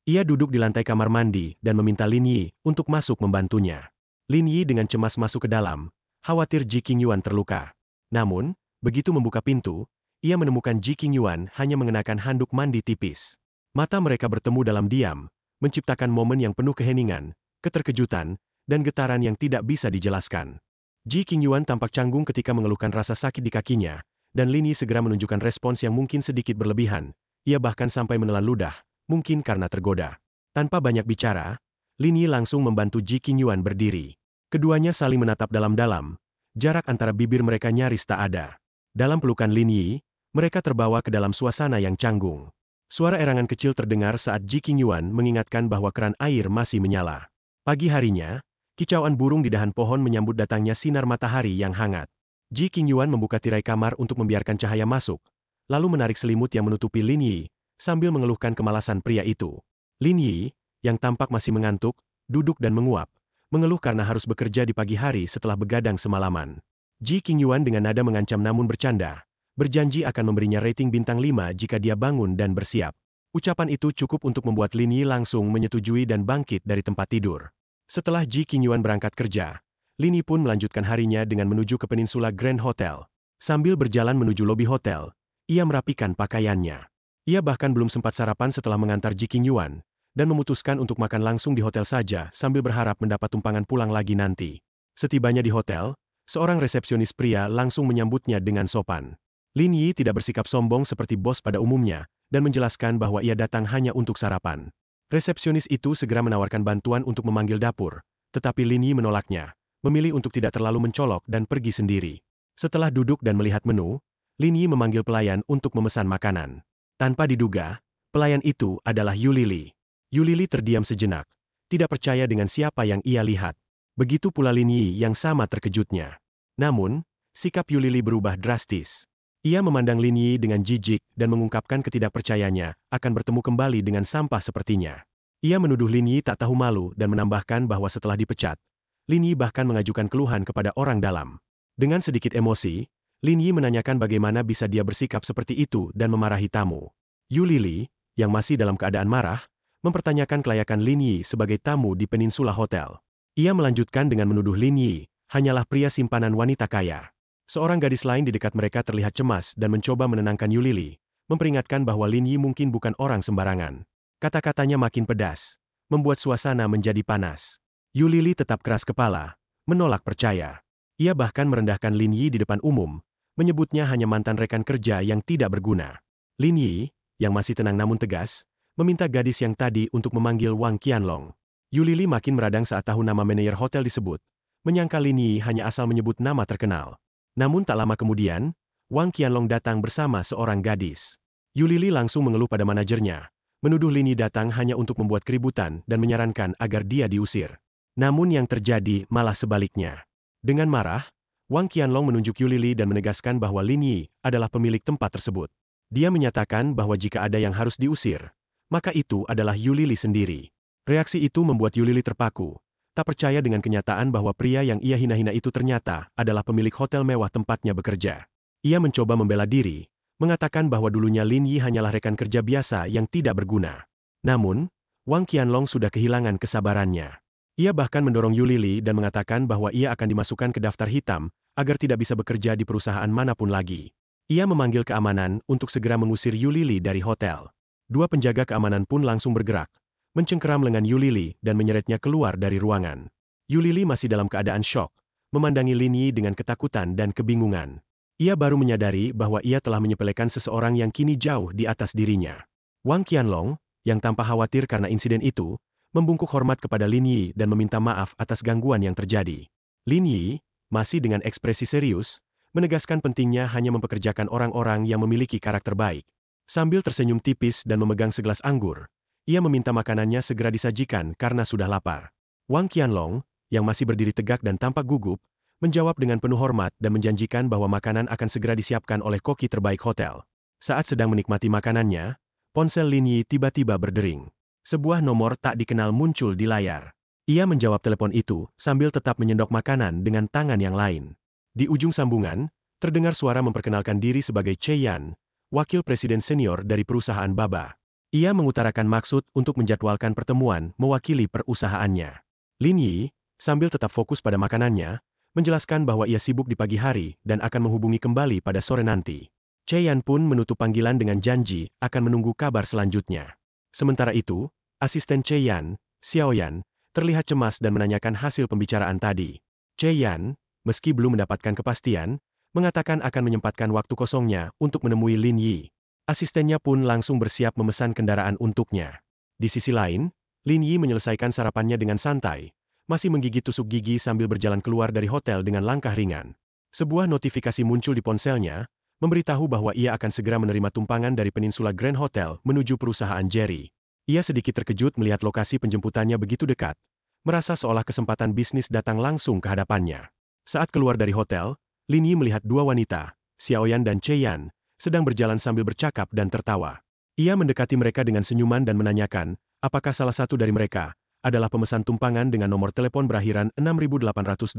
Ia duduk di lantai kamar mandi dan meminta Lin Yi untuk masuk membantunya. Lin Yi dengan cemas masuk ke dalam, khawatir Ji Qingyuan terluka. Namun, begitu membuka pintu, ia menemukan Ji Qingyuan hanya mengenakan handuk mandi tipis. Mata mereka bertemu dalam diam, menciptakan momen yang penuh keheningan, keterkejutan, dan getaran yang tidak bisa dijelaskan. Ji Qingyuan tampak canggung ketika mengeluhkan rasa sakit di kakinya, dan Lin Yi segera menunjukkan respons yang mungkin sedikit berlebihan. Ia bahkan sampai menelan ludah, mungkin karena tergoda. Tanpa banyak bicara, Lin Yi langsung membantu Ji Qingyuan berdiri. Keduanya saling menatap dalam-dalam, jarak antara bibir mereka nyaris tak ada. Dalam pelukan Lin Yi, mereka terbawa ke dalam suasana yang canggung. Suara erangan kecil terdengar saat Ji Qingyuan mengingatkan bahwa keran air masih menyala. Pagi harinya, kicauan burung di dahan pohon menyambut datangnya sinar matahari yang hangat. Ji Qingyuan membuka tirai kamar untuk membiarkan cahaya masuk, lalu menarik selimut yang menutupi Lin Yi, sambil mengeluhkan kemalasan pria itu. Lin Yi, yang tampak masih mengantuk, duduk dan menguap, mengeluh karena harus bekerja di pagi hari setelah begadang semalaman. Ji Qingyuan dengan nada mengancam namun bercanda, berjanji akan memberinya rating bintang 5 jika dia bangun dan bersiap. Ucapan itu cukup untuk membuat Lin Yi langsung menyetujui dan bangkit dari tempat tidur. Setelah Ji Qingyuan berangkat kerja, Lin Yi pun melanjutkan harinya dengan menuju ke Peninsula Grand Hotel. Sambil berjalan menuju lobi hotel, ia merapikan pakaiannya. Ia bahkan belum sempat sarapan setelah mengantar Ji Qingyuan, dan memutuskan untuk makan langsung di hotel saja sambil berharap mendapat tumpangan pulang lagi nanti. Setibanya di hotel, seorang resepsionis pria langsung menyambutnya dengan sopan. Lin Yi tidak bersikap sombong seperti bos pada umumnya, dan menjelaskan bahwa ia datang hanya untuk sarapan. Resepsionis itu segera menawarkan bantuan untuk memanggil dapur, tetapi Lin Yi menolaknya, memilih untuk tidak terlalu mencolok dan pergi sendiri. Setelah duduk dan melihat menu, Lin Yi memanggil pelayan untuk memesan makanan. Tanpa diduga, pelayan itu adalah Yu Lili. Yu Lili terdiam sejenak, tidak percaya dengan siapa yang ia lihat. Begitu pula Lin Yi yang sama terkejutnya. Namun, sikap Yu Lili berubah drastis. Ia memandang Lin Yi dengan jijik dan mengungkapkan ketidakpercayanya akan bertemu kembali dengan sampah sepertinya. Ia menuduh Lin Yi tak tahu malu dan menambahkan bahwa setelah dipecat, Lin Yi bahkan mengajukan keluhan kepada orang dalam. Dengan sedikit emosi, Lin Yi menanyakan bagaimana bisa dia bersikap seperti itu dan memarahi tamu. Yu Lili, yang masih dalam keadaan marah, mempertanyakan kelayakan Lin Yi sebagai tamu di Peninsula Hotel. Ia melanjutkan dengan menuduh Lin Yi hanyalah pria simpanan wanita kaya. Seorang gadis lain di dekat mereka terlihat cemas dan mencoba menenangkan Yu Lili, memperingatkan bahwa Lin Yi mungkin bukan orang sembarangan. Kata-katanya makin pedas, membuat suasana menjadi panas. Yu Lili tetap keras kepala, menolak percaya. Ia bahkan merendahkan Lin Yi di depan umum, menyebutnya hanya mantan rekan kerja yang tidak berguna. Lin Yi, yang masih tenang namun tegas, meminta gadis yang tadi untuk memanggil Wang Qianlong. Yu Lili makin meradang saat tahu nama manajer hotel disebut, menyangka Lin Yi hanya asal menyebut nama terkenal. Namun tak lama kemudian, Wang Qianlong datang bersama seorang gadis. Yu Lili langsung mengeluh pada manajernya, menuduh Lin Yi datang hanya untuk membuat keributan dan menyarankan agar dia diusir. Namun yang terjadi malah sebaliknya. Dengan marah, Wang Qianlong menunjuk Yulili dan menegaskan bahwa Lin Yi adalah pemilik tempat tersebut. Dia menyatakan bahwa jika ada yang harus diusir, maka itu adalah Yulili sendiri. Reaksi itu membuat Yulili terpaku, tak percaya dengan kenyataan bahwa pria yang ia hina-hina itu ternyata adalah pemilik hotel mewah tempatnya bekerja. Ia mencoba membela diri, mengatakan bahwa dulunya Lin Yi hanyalah rekan kerja biasa yang tidak berguna. Namun, Wang Qianlong sudah kehilangan kesabarannya. Ia bahkan mendorong Yulili dan mengatakan bahwa ia akan dimasukkan ke daftar hitam, agar tidak bisa bekerja di perusahaan manapun lagi. Ia memanggil keamanan untuk segera mengusir Yulili dari hotel. Dua penjaga keamanan pun langsung bergerak, mencengkeram lengan Yulili dan menyeretnya keluar dari ruangan. Yulili masih dalam keadaan syok, memandangi Lin Yi dengan ketakutan dan kebingungan. Ia baru menyadari bahwa ia telah menyepelekan seseorang yang kini jauh di atas dirinya. Wang Qianlong, yang tanpa khawatir karena insiden itu, membungkuk hormat kepada Lin Yi dan meminta maaf atas gangguan yang terjadi. Lin Yi, masih dengan ekspresi serius, menegaskan pentingnya hanya mempekerjakan orang-orang yang memiliki karakter baik. Sambil tersenyum tipis dan memegang segelas anggur, ia meminta makanannya segera disajikan karena sudah lapar. Wang Qianlong, yang masih berdiri tegak dan tampak gugup, menjawab dengan penuh hormat dan menjanjikan bahwa makanan akan segera disiapkan oleh koki terbaik hotel. Saat sedang menikmati makanannya, ponsel Lin Yi tiba-tiba berdering. Sebuah nomor tak dikenal muncul di layar. Ia menjawab telepon itu sambil tetap menyendok makanan dengan tangan yang lain. Di ujung sambungan, terdengar suara memperkenalkan diri sebagai Che Yan, wakil presiden senior dari perusahaan Baba. Ia mengutarakan maksud untuk menjadwalkan pertemuan mewakili perusahaannya. Lin Yi, sambil tetap fokus pada makanannya, menjelaskan bahwa ia sibuk di pagi hari dan akan menghubungi kembali pada sore nanti. Che Yan pun menutup panggilan dengan janji akan menunggu kabar selanjutnya. Sementara itu, asisten Che Yan, Xiao Yan, terlihat cemas dan menanyakan hasil pembicaraan tadi. Che Yan, meski belum mendapatkan kepastian, mengatakan akan menyempatkan waktu kosongnya untuk menemui Lin Yi. Asistennya pun langsung bersiap memesan kendaraan untuknya. Di sisi lain, Lin Yi menyelesaikan sarapannya dengan santai, masih menggigit tusuk gigi sambil berjalan keluar dari hotel dengan langkah ringan. Sebuah notifikasi muncul di ponselnya, memberitahu bahwa ia akan segera menerima tumpangan dari Peninsula Grand Hotel menuju perusahaan Jerry. Ia sedikit terkejut melihat lokasi penjemputannya begitu dekat, merasa seolah kesempatan bisnis datang langsung ke hadapannya. Saat keluar dari hotel, Lin Yi melihat dua wanita, Xiao Yan dan Che Yan, sedang berjalan sambil bercakap dan tertawa. Ia mendekati mereka dengan senyuman dan menanyakan, apakah salah satu dari mereka adalah pemesan tumpangan dengan nomor telepon berakhiran 6888.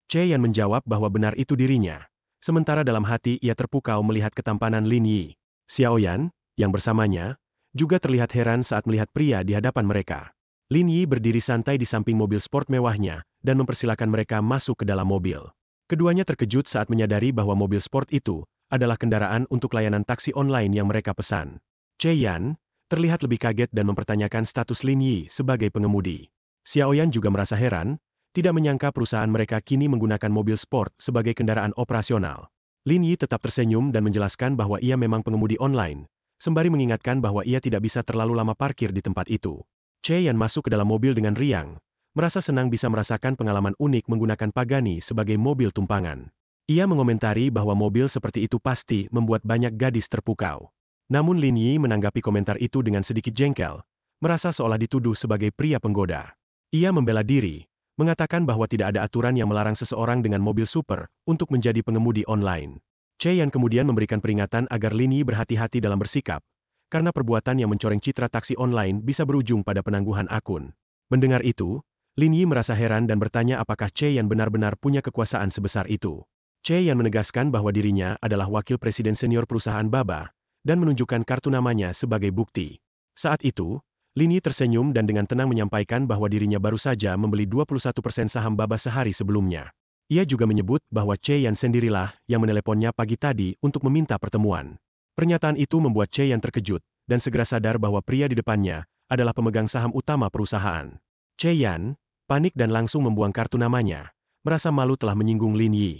Che Yan menjawab bahwa benar itu dirinya. Sementara dalam hati ia terpukau melihat ketampanan Lin Yi. Xiao Yan, yang bersamanya, juga terlihat heran saat melihat pria di hadapan mereka. Lin Yi berdiri santai di samping mobil sport mewahnya dan mempersilakan mereka masuk ke dalam mobil. Keduanya terkejut saat menyadari bahwa mobil sport itu adalah kendaraan untuk layanan taksi online yang mereka pesan. Che Yan terlihat lebih kaget dan mempertanyakan status Lin Yi sebagai pengemudi. Xiao Yan juga merasa heran, tidak menyangka perusahaan mereka kini menggunakan mobil sport sebagai kendaraan operasional. Lin Yi tetap tersenyum dan menjelaskan bahwa ia memang pengemudi online, sembari mengingatkan bahwa ia tidak bisa terlalu lama parkir di tempat itu. Che Yan masuk ke dalam mobil dengan riang, merasa senang bisa merasakan pengalaman unik menggunakan Pagani sebagai mobil tumpangan. Ia mengomentari bahwa mobil seperti itu pasti membuat banyak gadis terpukau. Namun Lin Yi menanggapi komentar itu dengan sedikit jengkel, merasa seolah dituduh sebagai pria penggoda. Ia membela diri, mengatakan bahwa tidak ada aturan yang melarang seseorang dengan mobil super untuk menjadi pengemudi online. Che Yan kemudian memberikan peringatan agar Lin Yi berhati-hati dalam bersikap, karena perbuatan yang mencoreng citra taksi online bisa berujung pada penangguhan akun. Mendengar itu, Lin Yi merasa heran dan bertanya apakah Che Yan benar-benar punya kekuasaan sebesar itu. Che Yan menegaskan bahwa dirinya adalah wakil presiden senior perusahaan Baba, dan menunjukkan kartu namanya sebagai bukti. Saat itu, Lin Yi tersenyum dan dengan tenang menyampaikan bahwa dirinya baru saja membeli 21% saham Baba sehari sebelumnya. Ia juga menyebut bahwa Che Yan sendirilah yang meneleponnya pagi tadi untuk meminta pertemuan. Pernyataan itu membuat Che Yan terkejut, dan segera sadar bahwa pria di depannya adalah pemegang saham utama perusahaan. Che Yan panik dan langsung membuang kartu namanya, merasa malu telah menyinggung Lin Yi.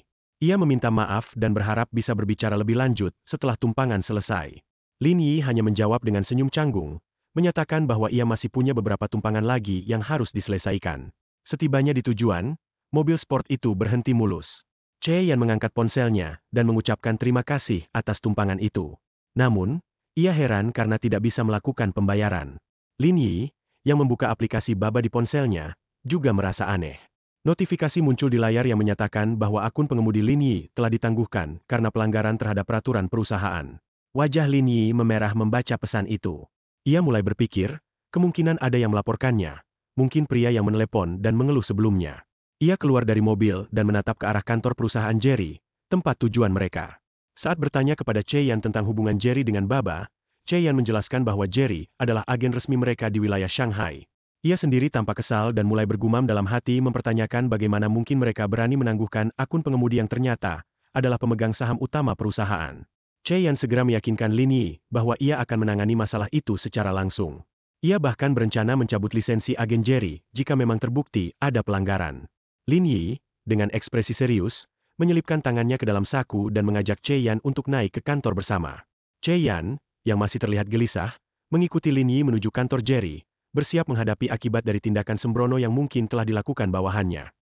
Ia meminta maaf dan berharap bisa berbicara lebih lanjut setelah tumpangan selesai. Lin Yi hanya menjawab dengan senyum canggung, menyatakan bahwa ia masih punya beberapa tumpangan lagi yang harus diselesaikan. Setibanya di tujuan, mobil sport itu berhenti mulus. Che Yan mengangkat ponselnya dan mengucapkan terima kasih atas tumpangan itu. Namun, ia heran karena tidak bisa melakukan pembayaran. Lin Yi, yang membuka aplikasi Baba di ponselnya, juga merasa aneh. Notifikasi muncul di layar yang menyatakan bahwa akun pengemudi Lin Yi telah ditangguhkan karena pelanggaran terhadap peraturan perusahaan. Wajah Lin Yi memerah membaca pesan itu. Ia mulai berpikir, kemungkinan ada yang melaporkannya. Mungkin pria yang menelepon dan mengeluh sebelumnya. Ia keluar dari mobil dan menatap ke arah kantor perusahaan Jerry, tempat tujuan mereka. Saat bertanya kepada Che Yan tentang hubungan Jerry dengan Baba, Che Yan menjelaskan bahwa Jerry adalah agen resmi mereka di wilayah Shanghai. Ia sendiri tampak kesal dan mulai bergumam dalam hati mempertanyakan bagaimana mungkin mereka berani menangguhkan akun pengemudi yang ternyata adalah pemegang saham utama perusahaan. Che Yan segera meyakinkan Lin Yi bahwa ia akan menangani masalah itu secara langsung. Ia bahkan berencana mencabut lisensi agen Jerry jika memang terbukti ada pelanggaran. Lin Yi, dengan ekspresi serius, menyelipkan tangannya ke dalam saku dan mengajak Che Yan untuk naik ke kantor bersama. Che Yan, yang masih terlihat gelisah, mengikuti Lin Yi menuju kantor Jerry, bersiap menghadapi akibat dari tindakan sembrono yang mungkin telah dilakukan bawahannya.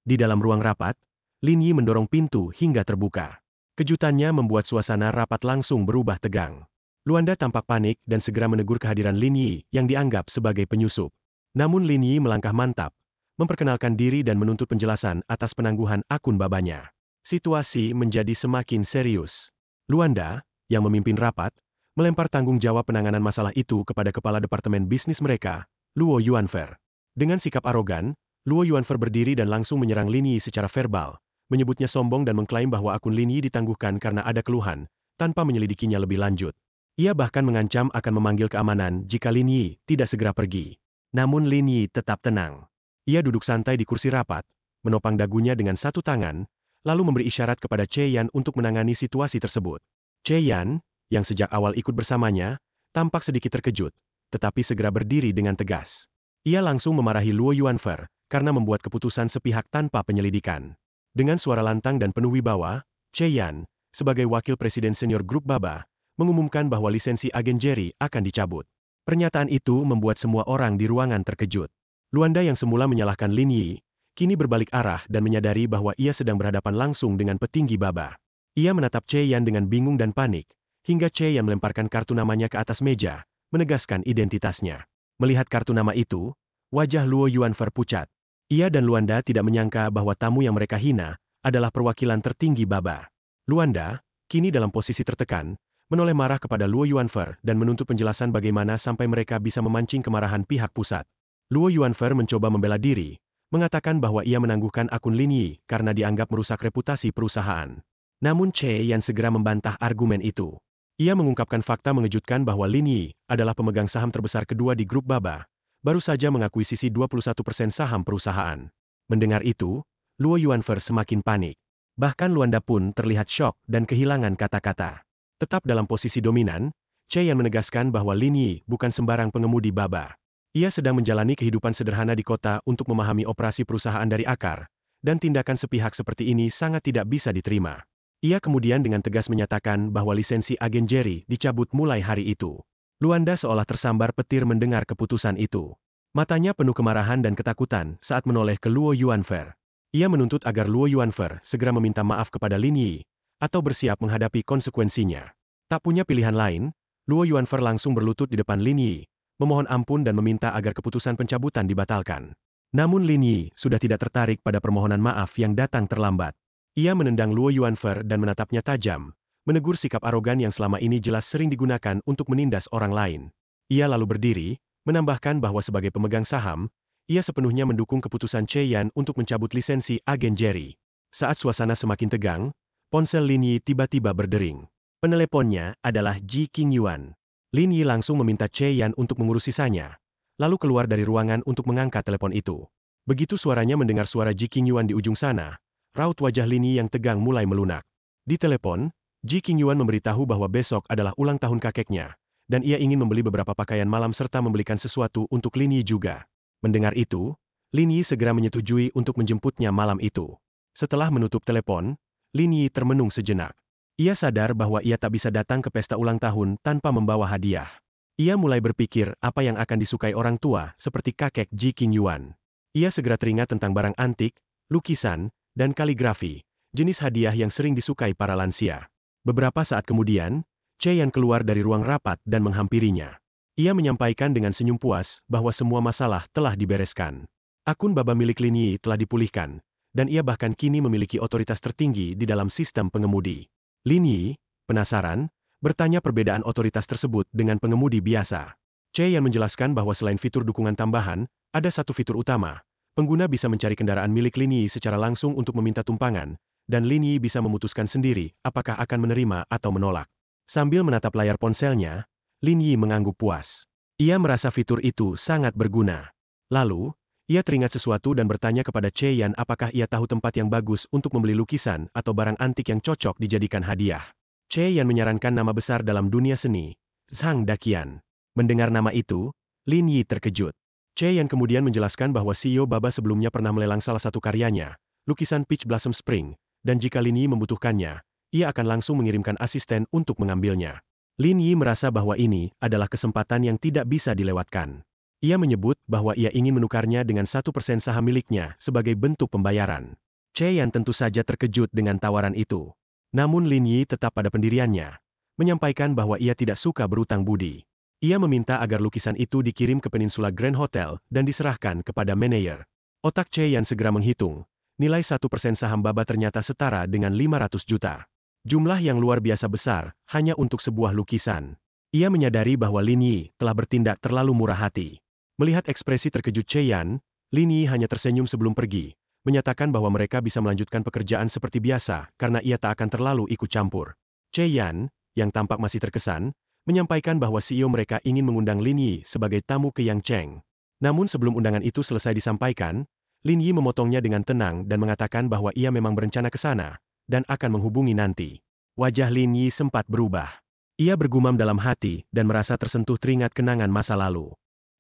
Di dalam ruang rapat, Lin Yi mendorong pintu hingga terbuka. Kejutannya membuat suasana rapat langsung berubah tegang. Luanda tampak panik dan segera menegur kehadiran Lin Yi yang dianggap sebagai penyusup. Namun Lin Yi melangkah mantap, memperkenalkan diri dan menuntut penjelasan atas penangguhan akun babanya. Situasi menjadi semakin serius. Luanda, yang memimpin rapat, melempar tanggung jawab penanganan masalah itu kepada kepala departemen bisnis mereka, Luo Yuanfer. Dengan sikap arogan, Luo Yuanfer berdiri dan langsung menyerang Lin Yi secara verbal, menyebutnya sombong dan mengklaim bahwa akun Lin Yi ditangguhkan karena ada keluhan, tanpa menyelidikinya lebih lanjut. Ia bahkan mengancam akan memanggil keamanan jika Lin Yi tidak segera pergi. Namun Lin Yi tetap tenang. Ia duduk santai di kursi rapat, menopang dagunya dengan satu tangan, lalu memberi isyarat kepada Che Yan untuk menangani situasi tersebut. Che Yan, yang sejak awal ikut bersamanya, tampak sedikit terkejut, tetapi segera berdiri dengan tegas. Ia langsung memarahi Luo Yuanfer karena membuat keputusan sepihak tanpa penyelidikan. Dengan suara lantang dan penuh wibawa, Che Yan, sebagai wakil presiden senior grup Baba, mengumumkan bahwa lisensi agen Jerry akan dicabut. Pernyataan itu membuat semua orang di ruangan terkejut. Luanda yang semula menyalahkan Lin Yi, kini berbalik arah dan menyadari bahwa ia sedang berhadapan langsung dengan petinggi Baba. Ia menatap Che Yan dengan bingung dan panik, hingga Che Yan melemparkan kartu namanya ke atas meja, menegaskan identitasnya. Melihat kartu nama itu, wajah Luo Yuanfer pucat. Ia dan Luanda tidak menyangka bahwa tamu yang mereka hina adalah perwakilan tertinggi Baba. Luanda, kini dalam posisi tertekan, menoleh marah kepada Luo Yuanfer dan menuntut penjelasan bagaimana sampai mereka bisa memancing kemarahan pihak pusat. Luo Yuanfer mencoba membela diri, mengatakan bahwa ia menangguhkan akun Lin Yi karena dianggap merusak reputasi perusahaan. Namun Che Yan segera membantah argumen itu. Ia mengungkapkan fakta mengejutkan bahwa Lin Yi adalah pemegang saham terbesar kedua di grup Baba, baru saja mengakuisisi 21% saham perusahaan. Mendengar itu, Luo Yuanfer semakin panik. Bahkan Luanda pun terlihat syok dan kehilangan kata-kata. Tetap dalam posisi dominan, Che Yan menegaskan bahwa Lin Yi bukan sembarang pengemudi Baba. Ia sedang menjalani kehidupan sederhana di kota untuk memahami operasi perusahaan dari akar, dan tindakan sepihak seperti ini sangat tidak bisa diterima. Ia kemudian dengan tegas menyatakan bahwa lisensi agen Jerry dicabut mulai hari itu. Luanda seolah tersambar petir mendengar keputusan itu. Matanya penuh kemarahan dan ketakutan saat menoleh ke Luo Yuanfer. Ia menuntut agar Luo Yuanfer segera meminta maaf kepada Lin Yi, atau bersiap menghadapi konsekuensinya. Tak punya pilihan lain, Luo Yuanfer langsung berlutut di depan Lin Yi, memohon ampun dan meminta agar keputusan pencabutan dibatalkan. Namun Lin Yi sudah tidak tertarik pada permohonan maaf yang datang terlambat. Ia menendang Luo Yuanfer dan menatapnya tajam, menegur sikap arogan yang selama ini jelas sering digunakan untuk menindas orang lain. Ia lalu berdiri, menambahkan bahwa sebagai pemegang saham, ia sepenuhnya mendukung keputusan Che Yan untuk mencabut lisensi agen Jerry. Saat suasana semakin tegang, ponsel Lin Yi tiba-tiba berdering. Peneleponnya adalah Ji Qingyuan. Lin Yi langsung meminta Che Yan untuk mengurus sisanya, lalu keluar dari ruangan untuk mengangkat telepon itu. Begitu suaranya mendengar suara Ji Qingyuan di ujung sana, raut wajah Lin Yi yang tegang mulai melunak. Di telepon, Ji Qingyuan memberitahu bahwa besok adalah ulang tahun kakeknya, dan ia ingin membeli beberapa pakaian malam serta membelikan sesuatu untuk Lin Yi juga. Mendengar itu, Lin Yi segera menyetujui untuk menjemputnya malam itu. Setelah menutup telepon, Lin Yi termenung sejenak. Ia sadar bahwa ia tak bisa datang ke pesta ulang tahun tanpa membawa hadiah. Ia mulai berpikir apa yang akan disukai orang tua seperti kakek Ji Qingyuan. Ia segera teringat tentang barang antik, lukisan, dan kaligrafi, jenis hadiah yang sering disukai para lansia. Beberapa saat kemudian, Che Yan keluar dari ruang rapat dan menghampirinya. Ia menyampaikan dengan senyum puas bahwa semua masalah telah dibereskan. Akun Baba milik Lin Yi telah dipulihkan, dan ia bahkan kini memiliki otoritas tertinggi di dalam sistem pengemudi. Lin Yi, penasaran, bertanya perbedaan otoritas tersebut dengan pengemudi biasa. Che Yan menjelaskan bahwa selain fitur dukungan tambahan, ada satu fitur utama. Pengguna bisa mencari kendaraan milik Lin Yi secara langsung untuk meminta tumpangan, dan Lin Yi bisa memutuskan sendiri apakah akan menerima atau menolak. Sambil menatap layar ponselnya, Lin Yi mengangguk puas. Ia merasa fitur itu sangat berguna. Lalu, ia teringat sesuatu dan bertanya kepada Che Yan apakah ia tahu tempat yang bagus untuk membeli lukisan atau barang antik yang cocok dijadikan hadiah. Che Yan menyarankan nama besar dalam dunia seni, Zhang Daqian. Mendengar nama itu, Lin Yi terkejut. Che Yan kemudian menjelaskan bahwa CEO Baba sebelumnya pernah melelang salah satu karyanya, lukisan Peach Blossom Spring, dan jika Lin Yi membutuhkannya, ia akan langsung mengirimkan asisten untuk mengambilnya. Lin Yi merasa bahwa ini adalah kesempatan yang tidak bisa dilewatkan. Ia menyebut bahwa ia ingin menukarnya dengan 1% saham miliknya sebagai bentuk pembayaran. Che Yan tentu saja terkejut dengan tawaran itu. Namun Lin Yi tetap pada pendiriannya, menyampaikan bahwa ia tidak suka berutang budi. Ia meminta agar lukisan itu dikirim ke Peninsula Grand Hotel dan diserahkan kepada manajer. Otak Che Yan segera menghitung, nilai 1% saham Baba ternyata setara dengan 500 juta. Jumlah yang luar biasa besar, hanya untuk sebuah lukisan. Ia menyadari bahwa Lin Yi telah bertindak terlalu murah hati. Melihat ekspresi terkejut Che Yan, Lin Yi hanya tersenyum sebelum pergi, menyatakan bahwa mereka bisa melanjutkan pekerjaan seperti biasa karena ia tak akan terlalu ikut campur. Che Yan, yang tampak masih terkesan, menyampaikan bahwa CEO mereka ingin mengundang Lin Yi sebagai tamu ke Yangcheng. Namun sebelum undangan itu selesai disampaikan, Lin Yi memotongnya dengan tenang dan mengatakan bahwa ia memang berencana ke sana dan akan menghubungi nanti. Wajah Lin Yi sempat berubah. Ia bergumam dalam hati dan merasa tersentuh teringat kenangan masa lalu.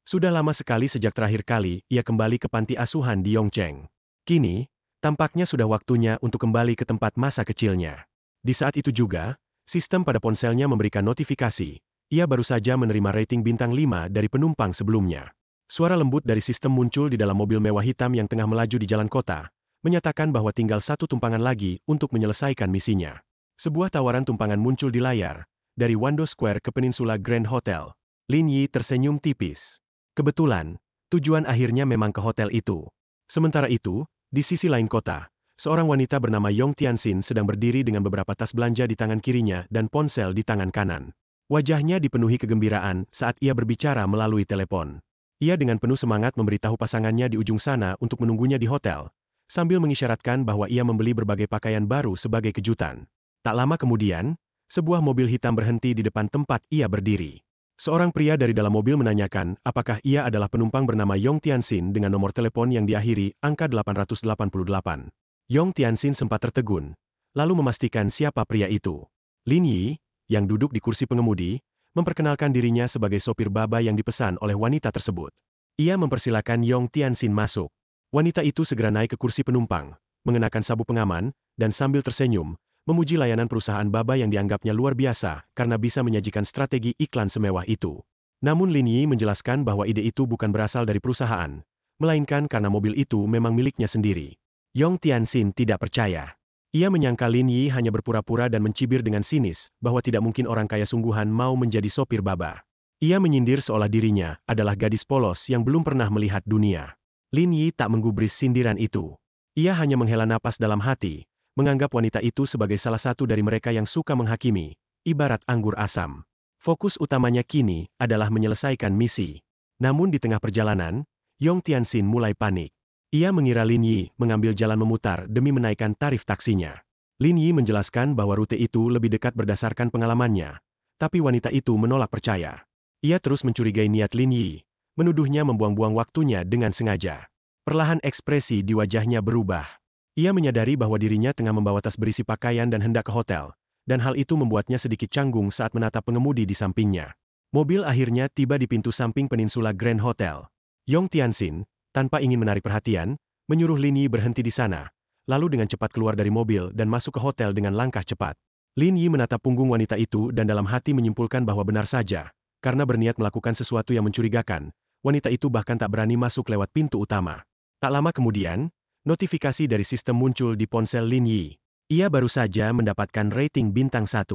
Sudah lama sekali sejak terakhir kali ia kembali ke panti asuhan di Yongcheng. Kini, tampaknya sudah waktunya untuk kembali ke tempat masa kecilnya. Di saat itu juga, sistem pada ponselnya memberikan notifikasi. Ia baru saja menerima rating bintang 5 dari penumpang sebelumnya. Suara lembut dari sistem muncul di dalam mobil mewah hitam yang tengah melaju di jalan kota, menyatakan bahwa tinggal satu tumpangan lagi untuk menyelesaikan misinya. Sebuah tawaran tumpangan muncul di layar, dari Wando Square ke Peninsula Grand Hotel. Lin Yi tersenyum tipis. Kebetulan, tujuan akhirnya memang ke hotel itu. Sementara itu, di sisi lain kota, seorang wanita bernama Yong Tianxin sedang berdiri dengan beberapa tas belanja di tangan kirinya dan ponsel di tangan kanan. Wajahnya dipenuhi kegembiraan saat ia berbicara melalui telepon. Ia dengan penuh semangat memberitahu pasangannya di ujung sana untuk menunggunya di hotel, sambil mengisyaratkan bahwa ia membeli berbagai pakaian baru sebagai kejutan. Tak lama kemudian, sebuah mobil hitam berhenti di depan tempat ia berdiri. Seorang pria dari dalam mobil menanyakan apakah ia adalah penumpang bernama Yong Tianxin dengan nomor telepon yang diakhiri angka 888. Yong Tianxin sempat tertegun, lalu memastikan siapa pria itu. Lin Yi, yang duduk di kursi pengemudi, memperkenalkan dirinya sebagai sopir Baba yang dipesan oleh wanita tersebut. Ia mempersilakan Yong Tianxin masuk. Wanita itu segera naik ke kursi penumpang, mengenakan sabuk pengaman, dan sambil tersenyum, memuji layanan perusahaan Baba yang dianggapnya luar biasa karena bisa menyajikan strategi iklan semewah itu. Namun Lin Yi menjelaskan bahwa ide itu bukan berasal dari perusahaan, melainkan karena mobil itu memang miliknya sendiri. Yong Tianxin tidak percaya. Ia menyangka Lin Yi hanya berpura-pura dan mencibir dengan sinis bahwa tidak mungkin orang kaya sungguhan mau menjadi sopir Baba. Ia menyindir seolah dirinya adalah gadis polos yang belum pernah melihat dunia. Lin Yi tak menggubris sindiran itu. Ia hanya menghela napas dalam hati, menganggap wanita itu sebagai salah satu dari mereka yang suka menghakimi, ibarat anggur asam. Fokus utamanya kini adalah menyelesaikan misi. Namun di tengah perjalanan, Yong Tianxin mulai panik. Ia mengira Lin Yi mengambil jalan memutar demi menaikkan tarif taksinya. Lin Yi menjelaskan bahwa rute itu lebih dekat berdasarkan pengalamannya, tapi wanita itu menolak percaya. Ia terus mencurigai niat Lin Yi, menuduhnya membuang-buang waktunya dengan sengaja. Perlahan ekspresi di wajahnya berubah. Ia menyadari bahwa dirinya tengah membawa tas berisi pakaian dan hendak ke hotel, dan hal itu membuatnya sedikit canggung saat menatap pengemudi di sampingnya. Mobil akhirnya tiba di pintu samping Peninsula Grand Hotel. Yong Tianxin, tanpa ingin menarik perhatian, menyuruh Lin Yi berhenti di sana, lalu dengan cepat keluar dari mobil dan masuk ke hotel dengan langkah cepat. Lin Yi menatap punggung wanita itu dan dalam hati menyimpulkan bahwa benar saja, karena berniat melakukan sesuatu yang mencurigakan, wanita itu bahkan tak berani masuk lewat pintu utama. Tak lama kemudian, notifikasi dari sistem muncul di ponsel Lin Yi. Ia baru saja mendapatkan rating bintang 1.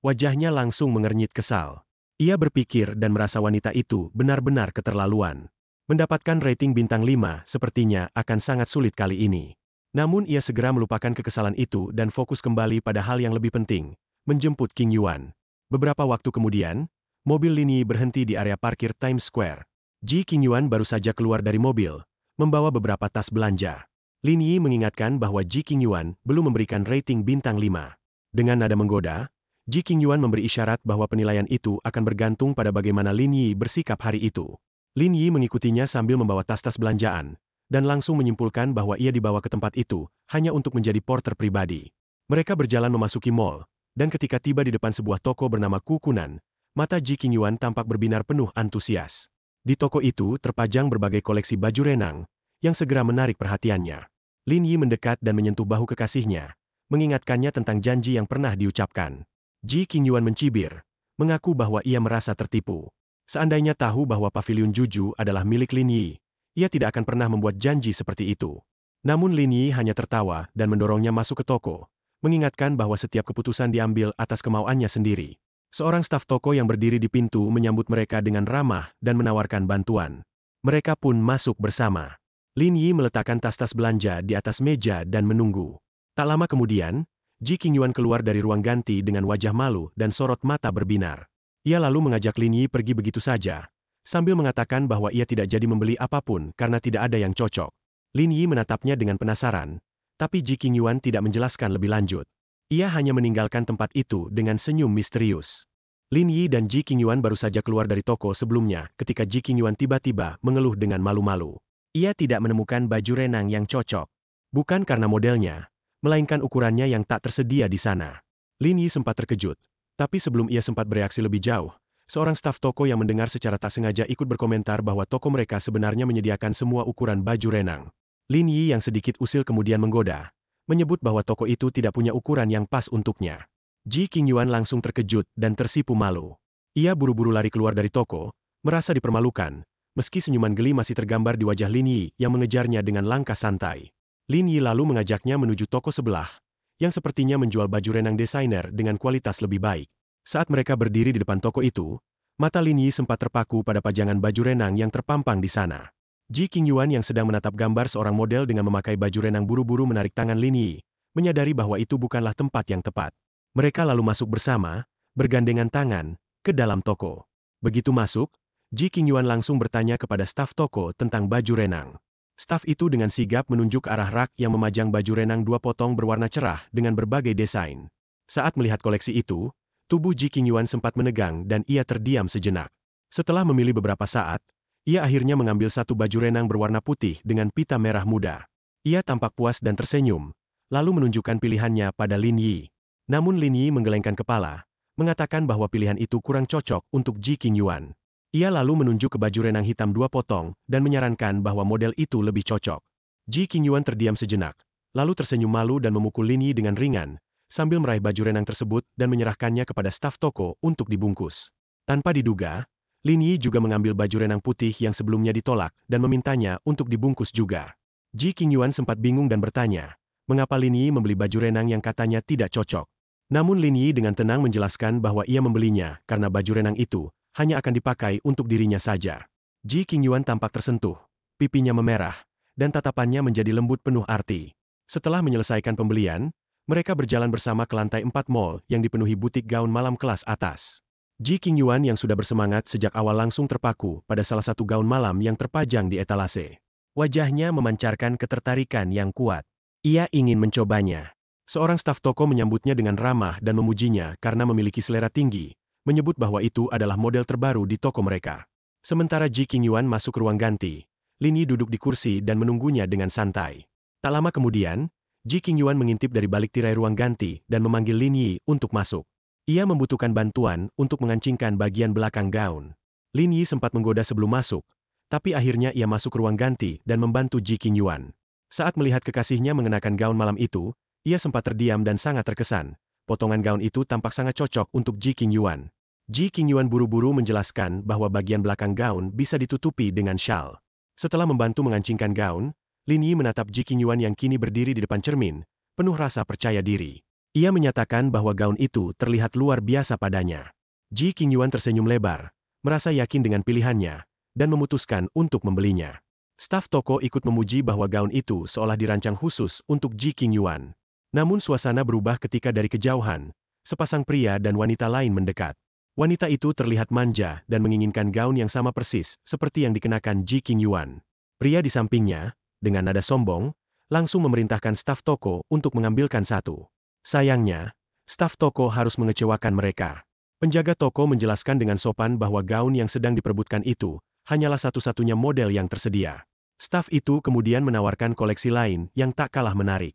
Wajahnya langsung mengernyit kesal. Ia berpikir dan merasa wanita itu benar-benar keterlaluan. Mendapatkan rating bintang 5 sepertinya akan sangat sulit kali ini. Namun ia segera melupakan kekesalan itu dan fokus kembali pada hal yang lebih penting, menjemput Qing Yuan. Beberapa waktu kemudian, mobil Lin Yi berhenti di area parkir Times Square. Qing Yuan baru saja keluar dari mobil, membawa beberapa tas belanja. Lin Yi mengingatkan bahwa Qing Yuan belum memberikan rating bintang 5. Dengan nada menggoda, Qing Yuan memberi isyarat bahwa penilaian itu akan bergantung pada bagaimana Lin Yi bersikap hari itu. Lin Yi mengikutinya sambil membawa tas-tas belanjaan, dan langsung menyimpulkan bahwa ia dibawa ke tempat itu hanya untuk menjadi porter pribadi. Mereka berjalan memasuki mall, dan ketika tiba di depan sebuah toko bernama Kukunan, mata Qing Yuan tampak berbinar penuh antusias. Di toko itu terpajang berbagai koleksi baju renang, yang segera menarik perhatiannya. Lin Yi mendekat dan menyentuh bahu kekasihnya, mengingatkannya tentang janji yang pernah diucapkan. Qing Yuan mencibir, mengaku bahwa ia merasa tertipu. Seandainya tahu bahwa paviliun Juju adalah milik Lin Yi, ia tidak akan pernah membuat janji seperti itu. Namun Lin Yi hanya tertawa dan mendorongnya masuk ke toko, mengingatkan bahwa setiap keputusan diambil atas kemauannya sendiri. Seorang staf toko yang berdiri di pintu menyambut mereka dengan ramah dan menawarkan bantuan. Mereka pun masuk bersama. Lin Yi meletakkan tas-tas belanja di atas meja dan menunggu. Tak lama kemudian, Qing Yuan keluar dari ruang ganti dengan wajah malu dan sorot mata berbinar. Ia lalu mengajak Lin Yi pergi begitu saja, sambil mengatakan bahwa ia tidak jadi membeli apapun karena tidak ada yang cocok. Lin Yi menatapnya dengan penasaran, tapi Qing Yuan tidak menjelaskan lebih lanjut. Ia hanya meninggalkan tempat itu dengan senyum misterius. Lin Yi dan Qing Yuan baru saja keluar dari toko sebelumnya ketika Qing Yuan tiba-tiba mengeluh dengan malu-malu. Ia tidak menemukan baju renang yang cocok. Bukan karena modelnya, melainkan ukurannya yang tak tersedia di sana. Lin Yi sempat terkejut. Tapi sebelum ia sempat bereaksi lebih jauh, seorang staf toko yang mendengar secara tak sengaja ikut berkomentar bahwa toko mereka sebenarnya menyediakan semua ukuran baju renang. Lin Yi yang sedikit usil kemudian menggoda, menyebut bahwa toko itu tidak punya ukuran yang pas untuknya. Qing Yuan langsung terkejut dan tersipu malu. Ia buru-buru lari keluar dari toko, merasa dipermalukan, meski senyuman geli masih tergambar di wajah Lin Yi yang mengejarnya dengan langkah santai. Lin Yi lalu mengajaknya menuju toko sebelah, yang sepertinya menjual baju renang desainer dengan kualitas lebih baik. Saat mereka berdiri di depan toko itu, mata Lin Yi sempat terpaku pada pajangan baju renang yang terpampang di sana. Qing Yuan yang sedang menatap gambar seorang model dengan memakai baju renang buru-buru menarik tangan Lin Yi, menyadari bahwa itu bukanlah tempat yang tepat. Mereka lalu masuk bersama, bergandengan tangan, ke dalam toko. Begitu masuk, Qing Yuan langsung bertanya kepada staf toko tentang baju renang. Staf itu dengan sigap menunjuk ke arah rak yang memajang baju renang 2 potong berwarna cerah dengan berbagai desain. Saat melihat koleksi itu, tubuh Qing Yuan sempat menegang dan ia terdiam sejenak. Setelah memilih beberapa saat, ia akhirnya mengambil satu baju renang berwarna putih dengan pita merah muda. Ia tampak puas dan tersenyum, lalu menunjukkan pilihannya pada Lin Yi. Namun Lin Yi menggelengkan kepala, mengatakan bahwa pilihan itu kurang cocok untuk Qing Yuan. Ia lalu menunjuk ke baju renang hitam 2 potong dan menyarankan bahwa model itu lebih cocok. Qing Yuan terdiam sejenak, lalu tersenyum malu dan memukul Lin Yi dengan ringan, sambil meraih baju renang tersebut dan menyerahkannya kepada staf toko untuk dibungkus. Tanpa diduga, Lin Yi juga mengambil baju renang putih yang sebelumnya ditolak dan memintanya untuk dibungkus juga. Qing Yuan sempat bingung dan bertanya, mengapa Lin Yi membeli baju renang yang katanya tidak cocok. Namun Lin Yi dengan tenang menjelaskan bahwa ia membelinya karena baju renang itu hanya akan dipakai untuk dirinya saja. Qing Yuan tampak tersentuh, pipinya memerah, dan tatapannya menjadi lembut penuh arti. Setelah menyelesaikan pembelian, mereka berjalan bersama ke lantai 4 mall yang dipenuhi butik gaun malam kelas atas. Qing Yuan yang sudah bersemangat sejak awal langsung terpaku pada salah satu gaun malam yang terpajang di etalase. Wajahnya memancarkan ketertarikan yang kuat. Ia ingin mencobanya. Seorang staf toko menyambutnya dengan ramah dan memujinya karena memiliki selera tinggi, menyebut bahwa itu adalah model terbaru di toko mereka. Sementara Qing Yuan masuk ke ruang ganti, Lin Yi duduk di kursi dan menunggunya dengan santai. Tak lama kemudian, Qing Yuan mengintip dari balik tirai ruang ganti dan memanggil Lin Yi untuk masuk. Ia membutuhkan bantuan untuk mengancingkan bagian belakang gaun. Lin Yi sempat menggoda sebelum masuk, tapi akhirnya ia masuk ke ruang ganti dan membantu Qing Yuan. Saat melihat kekasihnya mengenakan gaun malam itu, ia sempat terdiam dan sangat terkesan. Potongan gaun itu tampak sangat cocok untuk Qing Yuan. Qing Yuan buru-buru menjelaskan bahwa bagian belakang gaun bisa ditutupi dengan syal. Setelah membantu mengancingkan gaun, Lin Yi menatap Qing Yuan yang kini berdiri di depan cermin, penuh rasa percaya diri. Ia menyatakan bahwa gaun itu terlihat luar biasa padanya. Qing Yuan tersenyum lebar, merasa yakin dengan pilihannya, dan memutuskan untuk membelinya. Staf toko ikut memuji bahwa gaun itu seolah dirancang khusus untuk Ji Qingyuan. Namun suasana berubah ketika dari kejauhan, sepasang pria dan wanita lain mendekat. Wanita itu terlihat manja dan menginginkan gaun yang sama persis seperti yang dikenakan Ji Qingyuan. Pria di sampingnya, dengan nada sombong, langsung memerintahkan staf toko untuk mengambilkan satu. Sayangnya, staf toko harus mengecewakan mereka. Penjaga toko menjelaskan dengan sopan bahwa gaun yang sedang diperebutkan itu hanyalah satu-satunya model yang tersedia. Staf itu kemudian menawarkan koleksi lain yang tak kalah menarik.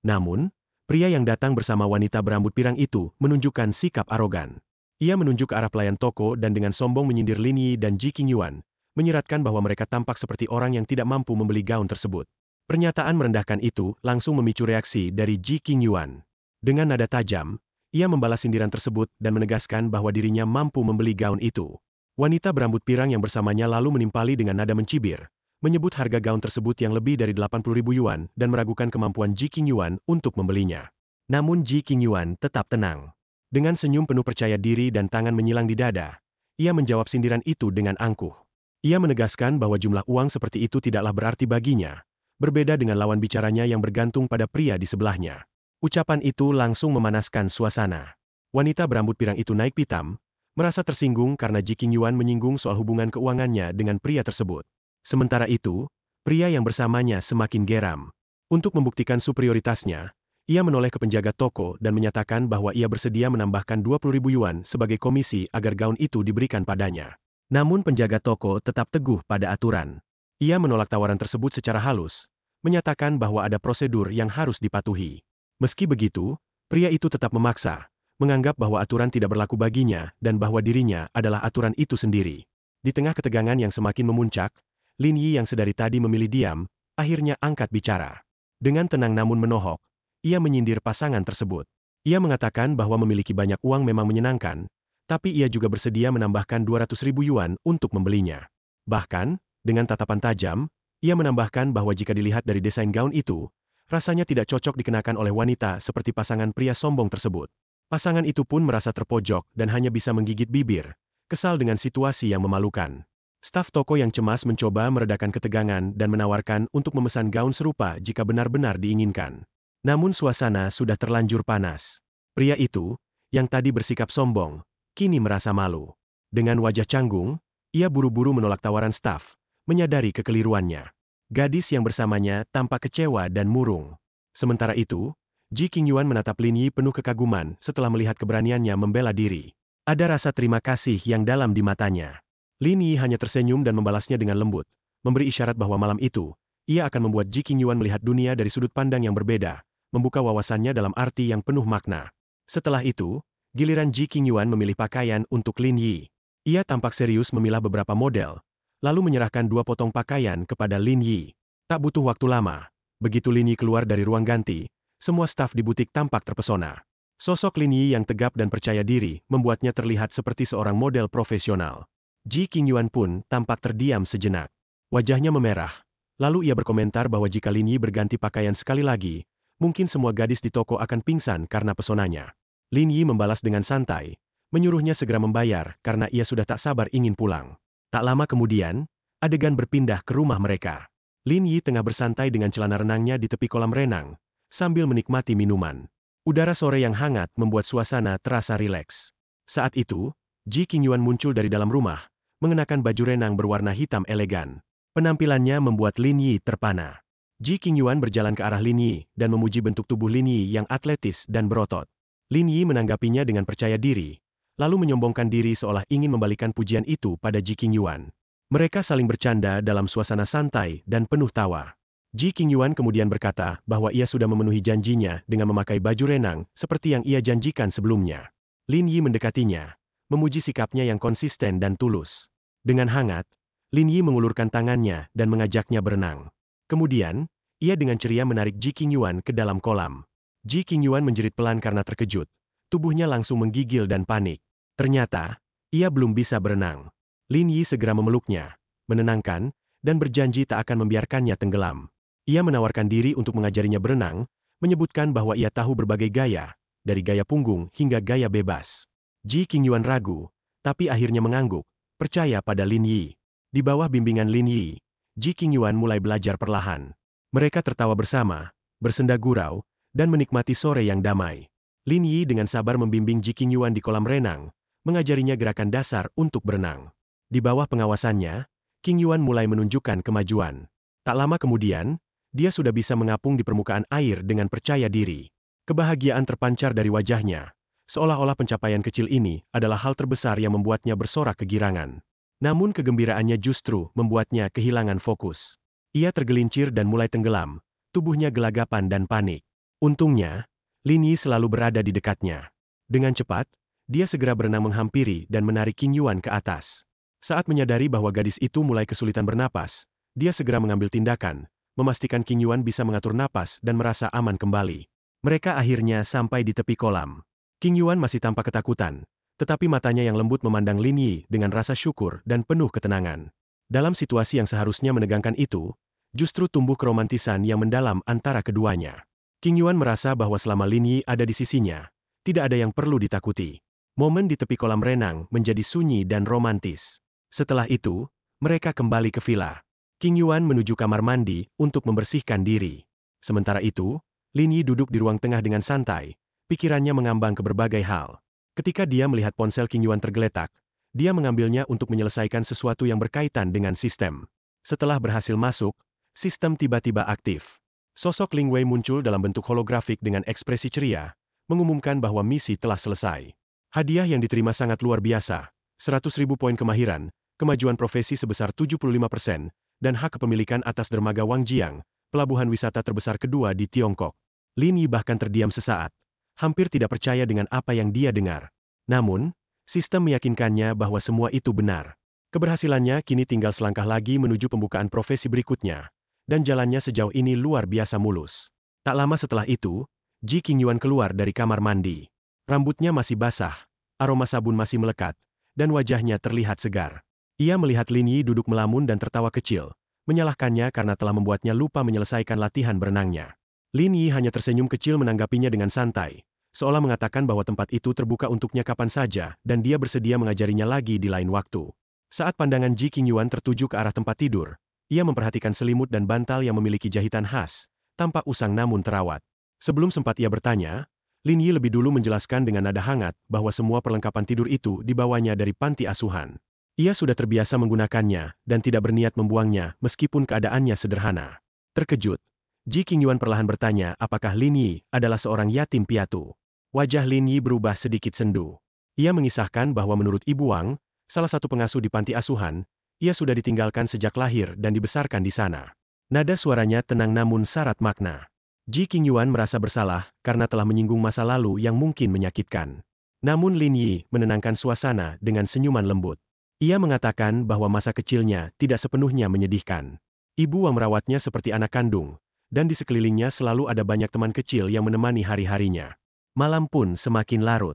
Namun, pria yang datang bersama wanita berambut pirang itu menunjukkan sikap arogan. Ia menunjuk ke arah pelayan toko dan dengan sombong menyindir Lin Yi dan Ji Qingyuan, menyiratkan bahwa mereka tampak seperti orang yang tidak mampu membeli gaun tersebut. Pernyataan merendahkan itu langsung memicu reaksi dari Ji Qingyuan. Dengan nada tajam, ia membalas sindiran tersebut dan menegaskan bahwa dirinya mampu membeli gaun itu. Wanita berambut pirang yang bersamanya lalu menimpali dengan nada mencibir, menyebut harga gaun tersebut yang lebih dari 80.000 yuan dan meragukan kemampuan Ji Qingyuan untuk membelinya. Namun Ji Qingyuan tetap tenang. Dengan senyum penuh percaya diri dan tangan menyilang di dada, ia menjawab sindiran itu dengan angkuh. Ia menegaskan bahwa jumlah uang seperti itu tidaklah berarti baginya, berbeda dengan lawan bicaranya yang bergantung pada pria di sebelahnya. Ucapan itu langsung memanaskan suasana. Wanita berambut pirang itu naik pitam, merasa tersinggung karena Ji Qingyuan menyinggung soal hubungan keuangannya dengan pria tersebut. Sementara itu, pria yang bersamanya semakin geram. Untuk membuktikan superioritasnya, ia menoleh ke penjaga toko dan menyatakan bahwa ia bersedia menambahkan 20.000 yuan sebagai komisi agar gaun itu diberikan padanya. Namun penjaga toko tetap teguh pada aturan. Ia menolak tawaran tersebut secara halus, menyatakan bahwa ada prosedur yang harus dipatuhi. Meski begitu, pria itu tetap memaksa, menganggap bahwa aturan tidak berlaku baginya dan bahwa dirinya adalah aturan itu sendiri. Di tengah ketegangan yang semakin memuncak, Lin Yi yang sedari tadi memilih diam, akhirnya angkat bicara. Dengan tenang namun menohok, ia menyindir pasangan tersebut. Ia mengatakan bahwa memiliki banyak uang memang menyenangkan, tapi ia juga bersedia menambahkan 200.000 yuan untuk membelinya. Bahkan, dengan tatapan tajam, ia menambahkan bahwa jika dilihat dari desain gaun itu, rasanya tidak cocok dikenakan oleh wanita seperti pasangan pria sombong tersebut. Pasangan itu pun merasa terpojok dan hanya bisa menggigit bibir, kesal dengan situasi yang memalukan. Staf toko yang cemas mencoba meredakan ketegangan dan menawarkan untuk memesan gaun serupa jika benar-benar diinginkan. Namun suasana sudah terlanjur panas. Pria itu, yang tadi bersikap sombong, kini merasa malu. Dengan wajah canggung, ia buru-buru menolak tawaran staf, menyadari kekeliruannya. Gadis yang bersamanya tampak kecewa dan murung. Sementara itu, Ji Qingyuan menatap Lin Yi penuh kekaguman setelah melihat keberaniannya membela diri. Ada rasa terima kasih yang dalam di matanya. Lin Yi hanya tersenyum dan membalasnya dengan lembut, memberi isyarat bahwa malam itu, ia akan membuat Ji Qingyuan melihat dunia dari sudut pandang yang berbeda, membuka wawasannya dalam arti yang penuh makna. Setelah itu, giliran Ji Qingyuan memilih pakaian untuk Lin Yi. Ia tampak serius memilah beberapa model, lalu menyerahkan 2 potong pakaian kepada Lin Yi. Tak butuh waktu lama, begitu Lin Yi keluar dari ruang ganti, semua staf di butik tampak terpesona. Sosok Lin Yi yang tegap dan percaya diri membuatnya terlihat seperti seorang model profesional. Ji Qingyuan pun tampak terdiam sejenak. Wajahnya memerah. Lalu ia berkomentar bahwa jika Lin Yi berganti pakaian sekali lagi, mungkin semua gadis di toko akan pingsan karena pesonanya. Lin Yi membalas dengan santai, menyuruhnya segera membayar karena ia sudah tak sabar ingin pulang. Tak lama kemudian, adegan berpindah ke rumah mereka. Lin Yi tengah bersantai dengan celana renangnya di tepi kolam renang, sambil menikmati minuman. Udara sore yang hangat membuat suasana terasa rileks. Saat itu, Ji Qingyuan muncul dari dalam rumah, mengenakan baju renang berwarna hitam elegan. Penampilannya membuat Lin Yi terpana. Ji Qingyuan berjalan ke arah Lin Yi dan memuji bentuk tubuh Lin Yi yang atletis dan berotot. Lin Yi menanggapinya dengan percaya diri, lalu menyombongkan diri seolah ingin membalikan pujian itu pada Ji Qingyuan. Mereka saling bercanda dalam suasana santai dan penuh tawa. Ji Qingyuan kemudian berkata bahwa ia sudah memenuhi janjinya dengan memakai baju renang seperti yang ia janjikan sebelumnya. Lin Yi mendekatinya, memuji sikapnya yang konsisten dan tulus. Dengan hangat, Lin Yi mengulurkan tangannya dan mengajaknya berenang. Kemudian, ia dengan ceria menarik Ji Qingyuan ke dalam kolam. Ji Qingyuan menjerit pelan karena terkejut. Tubuhnya langsung menggigil dan panik. Ternyata, ia belum bisa berenang. Lin Yi segera memeluknya, menenangkan, dan berjanji tak akan membiarkannya tenggelam. Ia menawarkan diri untuk mengajarinya berenang, menyebutkan bahwa ia tahu berbagai gaya, dari gaya punggung hingga gaya bebas. Ji Qingyuan ragu, tapi akhirnya mengangguk, percaya pada Lin Yi. Di bawah bimbingan Lin Yi, Ji Qingyuan mulai belajar perlahan. Mereka tertawa bersama, bersenda gurau, dan menikmati sore yang damai. Lin Yi dengan sabar membimbing Ji Qingyuan di kolam renang, mengajarinya gerakan dasar untuk berenang. Di bawah pengawasannya, Qingyuan mulai menunjukkan kemajuan. Tak lama kemudian, dia sudah bisa mengapung di permukaan air dengan percaya diri. Kebahagiaan terpancar dari wajahnya, seolah-olah pencapaian kecil ini adalah hal terbesar yang membuatnya bersorak kegirangan. Namun kegembiraannya justru membuatnya kehilangan fokus. Ia tergelincir dan mulai tenggelam, tubuhnya gelagapan dan panik. Untungnya, Lin Yi selalu berada di dekatnya. Dengan cepat, dia segera berenang menghampiri dan menarik Qingyuan ke atas. Saat menyadari bahwa gadis itu mulai kesulitan bernapas, dia segera mengambil tindakan, memastikan Qingyuan bisa mengatur napas dan merasa aman kembali. Mereka akhirnya sampai di tepi kolam. Qingyuan masih tampak ketakutan, tetapi matanya yang lembut memandang Lin Yi dengan rasa syukur dan penuh ketenangan. Dalam situasi yang seharusnya menegangkan itu, justru tumbuh keromantisan yang mendalam antara keduanya. Qingyuan merasa bahwa selama Lin Yi ada di sisinya, tidak ada yang perlu ditakuti. Momen di tepi kolam renang menjadi sunyi dan romantis. Setelah itu, mereka kembali ke villa. Qingyuan menuju kamar mandi untuk membersihkan diri. Sementara itu, Lin Yi duduk di ruang tengah dengan santai, pikirannya mengambang ke berbagai hal. Ketika dia melihat ponsel Qingyuan tergeletak, dia mengambilnya untuk menyelesaikan sesuatu yang berkaitan dengan sistem. Setelah berhasil masuk, sistem tiba-tiba aktif. Sosok Ling Wei muncul dalam bentuk holografik dengan ekspresi ceria, mengumumkan bahwa misi telah selesai. Hadiah yang diterima sangat luar biasa, 100.000 poin kemahiran, kemajuan profesi sebesar 75%, dan hak kepemilikan atas dermaga Wangjiang, pelabuhan wisata terbesar kedua di Tiongkok. Lin Yi bahkan terdiam sesaat, hampir tidak percaya dengan apa yang dia dengar. Namun, sistem meyakinkannya bahwa semua itu benar. Keberhasilannya kini tinggal selangkah lagi menuju pembukaan profesi berikutnya, dan jalannya sejauh ini luar biasa mulus. Tak lama setelah itu, Ji Qingyuan keluar dari kamar mandi. Rambutnya masih basah, aroma sabun masih melekat, dan wajahnya terlihat segar. Ia melihat Lin Yi duduk melamun dan tertawa kecil, menyalahkannya karena telah membuatnya lupa menyelesaikan latihan berenangnya. Lin Yi hanya tersenyum kecil menanggapinya dengan santai, seolah mengatakan bahwa tempat itu terbuka untuknya kapan saja dan dia bersedia mengajarinya lagi di lain waktu. Saat pandangan Ji Qingyuan tertuju ke arah tempat tidur, ia memperhatikan selimut dan bantal yang memiliki jahitan khas, tampak usang namun terawat. Sebelum sempat ia bertanya, Lin Yi lebih dulu menjelaskan dengan nada hangat bahwa semua perlengkapan tidur itu dibawanya dari panti asuhan. Ia sudah terbiasa menggunakannya dan tidak berniat membuangnya meskipun keadaannya sederhana. Terkejut, Ji Qingyuan perlahan bertanya apakah Lin Yi adalah seorang yatim piatu. Wajah Lin Yi berubah sedikit sendu. Ia mengisahkan bahwa menurut Ibu Wang, salah satu pengasuh di panti asuhan, ia sudah ditinggalkan sejak lahir dan dibesarkan di sana. Nada suaranya tenang namun syarat makna. Ji Qingyuan merasa bersalah karena telah menyinggung masa lalu yang mungkin menyakitkan. Namun Lin Yi menenangkan suasana dengan senyuman lembut. Ia mengatakan bahwa masa kecilnya tidak sepenuhnya menyedihkan. Ibu Wang merawatnya seperti anak kandung, dan di sekelilingnya selalu ada banyak teman kecil yang menemani hari-harinya. Malam pun semakin larut.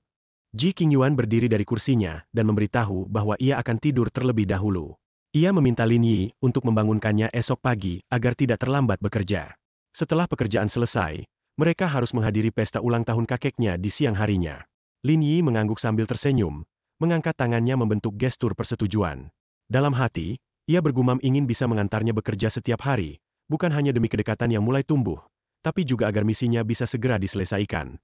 Ji Qingyuan berdiri dari kursinya dan memberitahu bahwa ia akan tidur terlebih dahulu. Ia meminta Lin Yi untuk membangunkannya esok pagi agar tidak terlambat bekerja. Setelah pekerjaan selesai, mereka harus menghadiri pesta ulang tahun kakeknya di siang harinya. Lin Yi mengangguk sambil tersenyum, mengangkat tangannya membentuk gestur persetujuan. Dalam hati, ia bergumam ingin bisa mengantarnya bekerja setiap hari, bukan hanya demi kedekatan yang mulai tumbuh, tapi juga agar misinya bisa segera diselesaikan.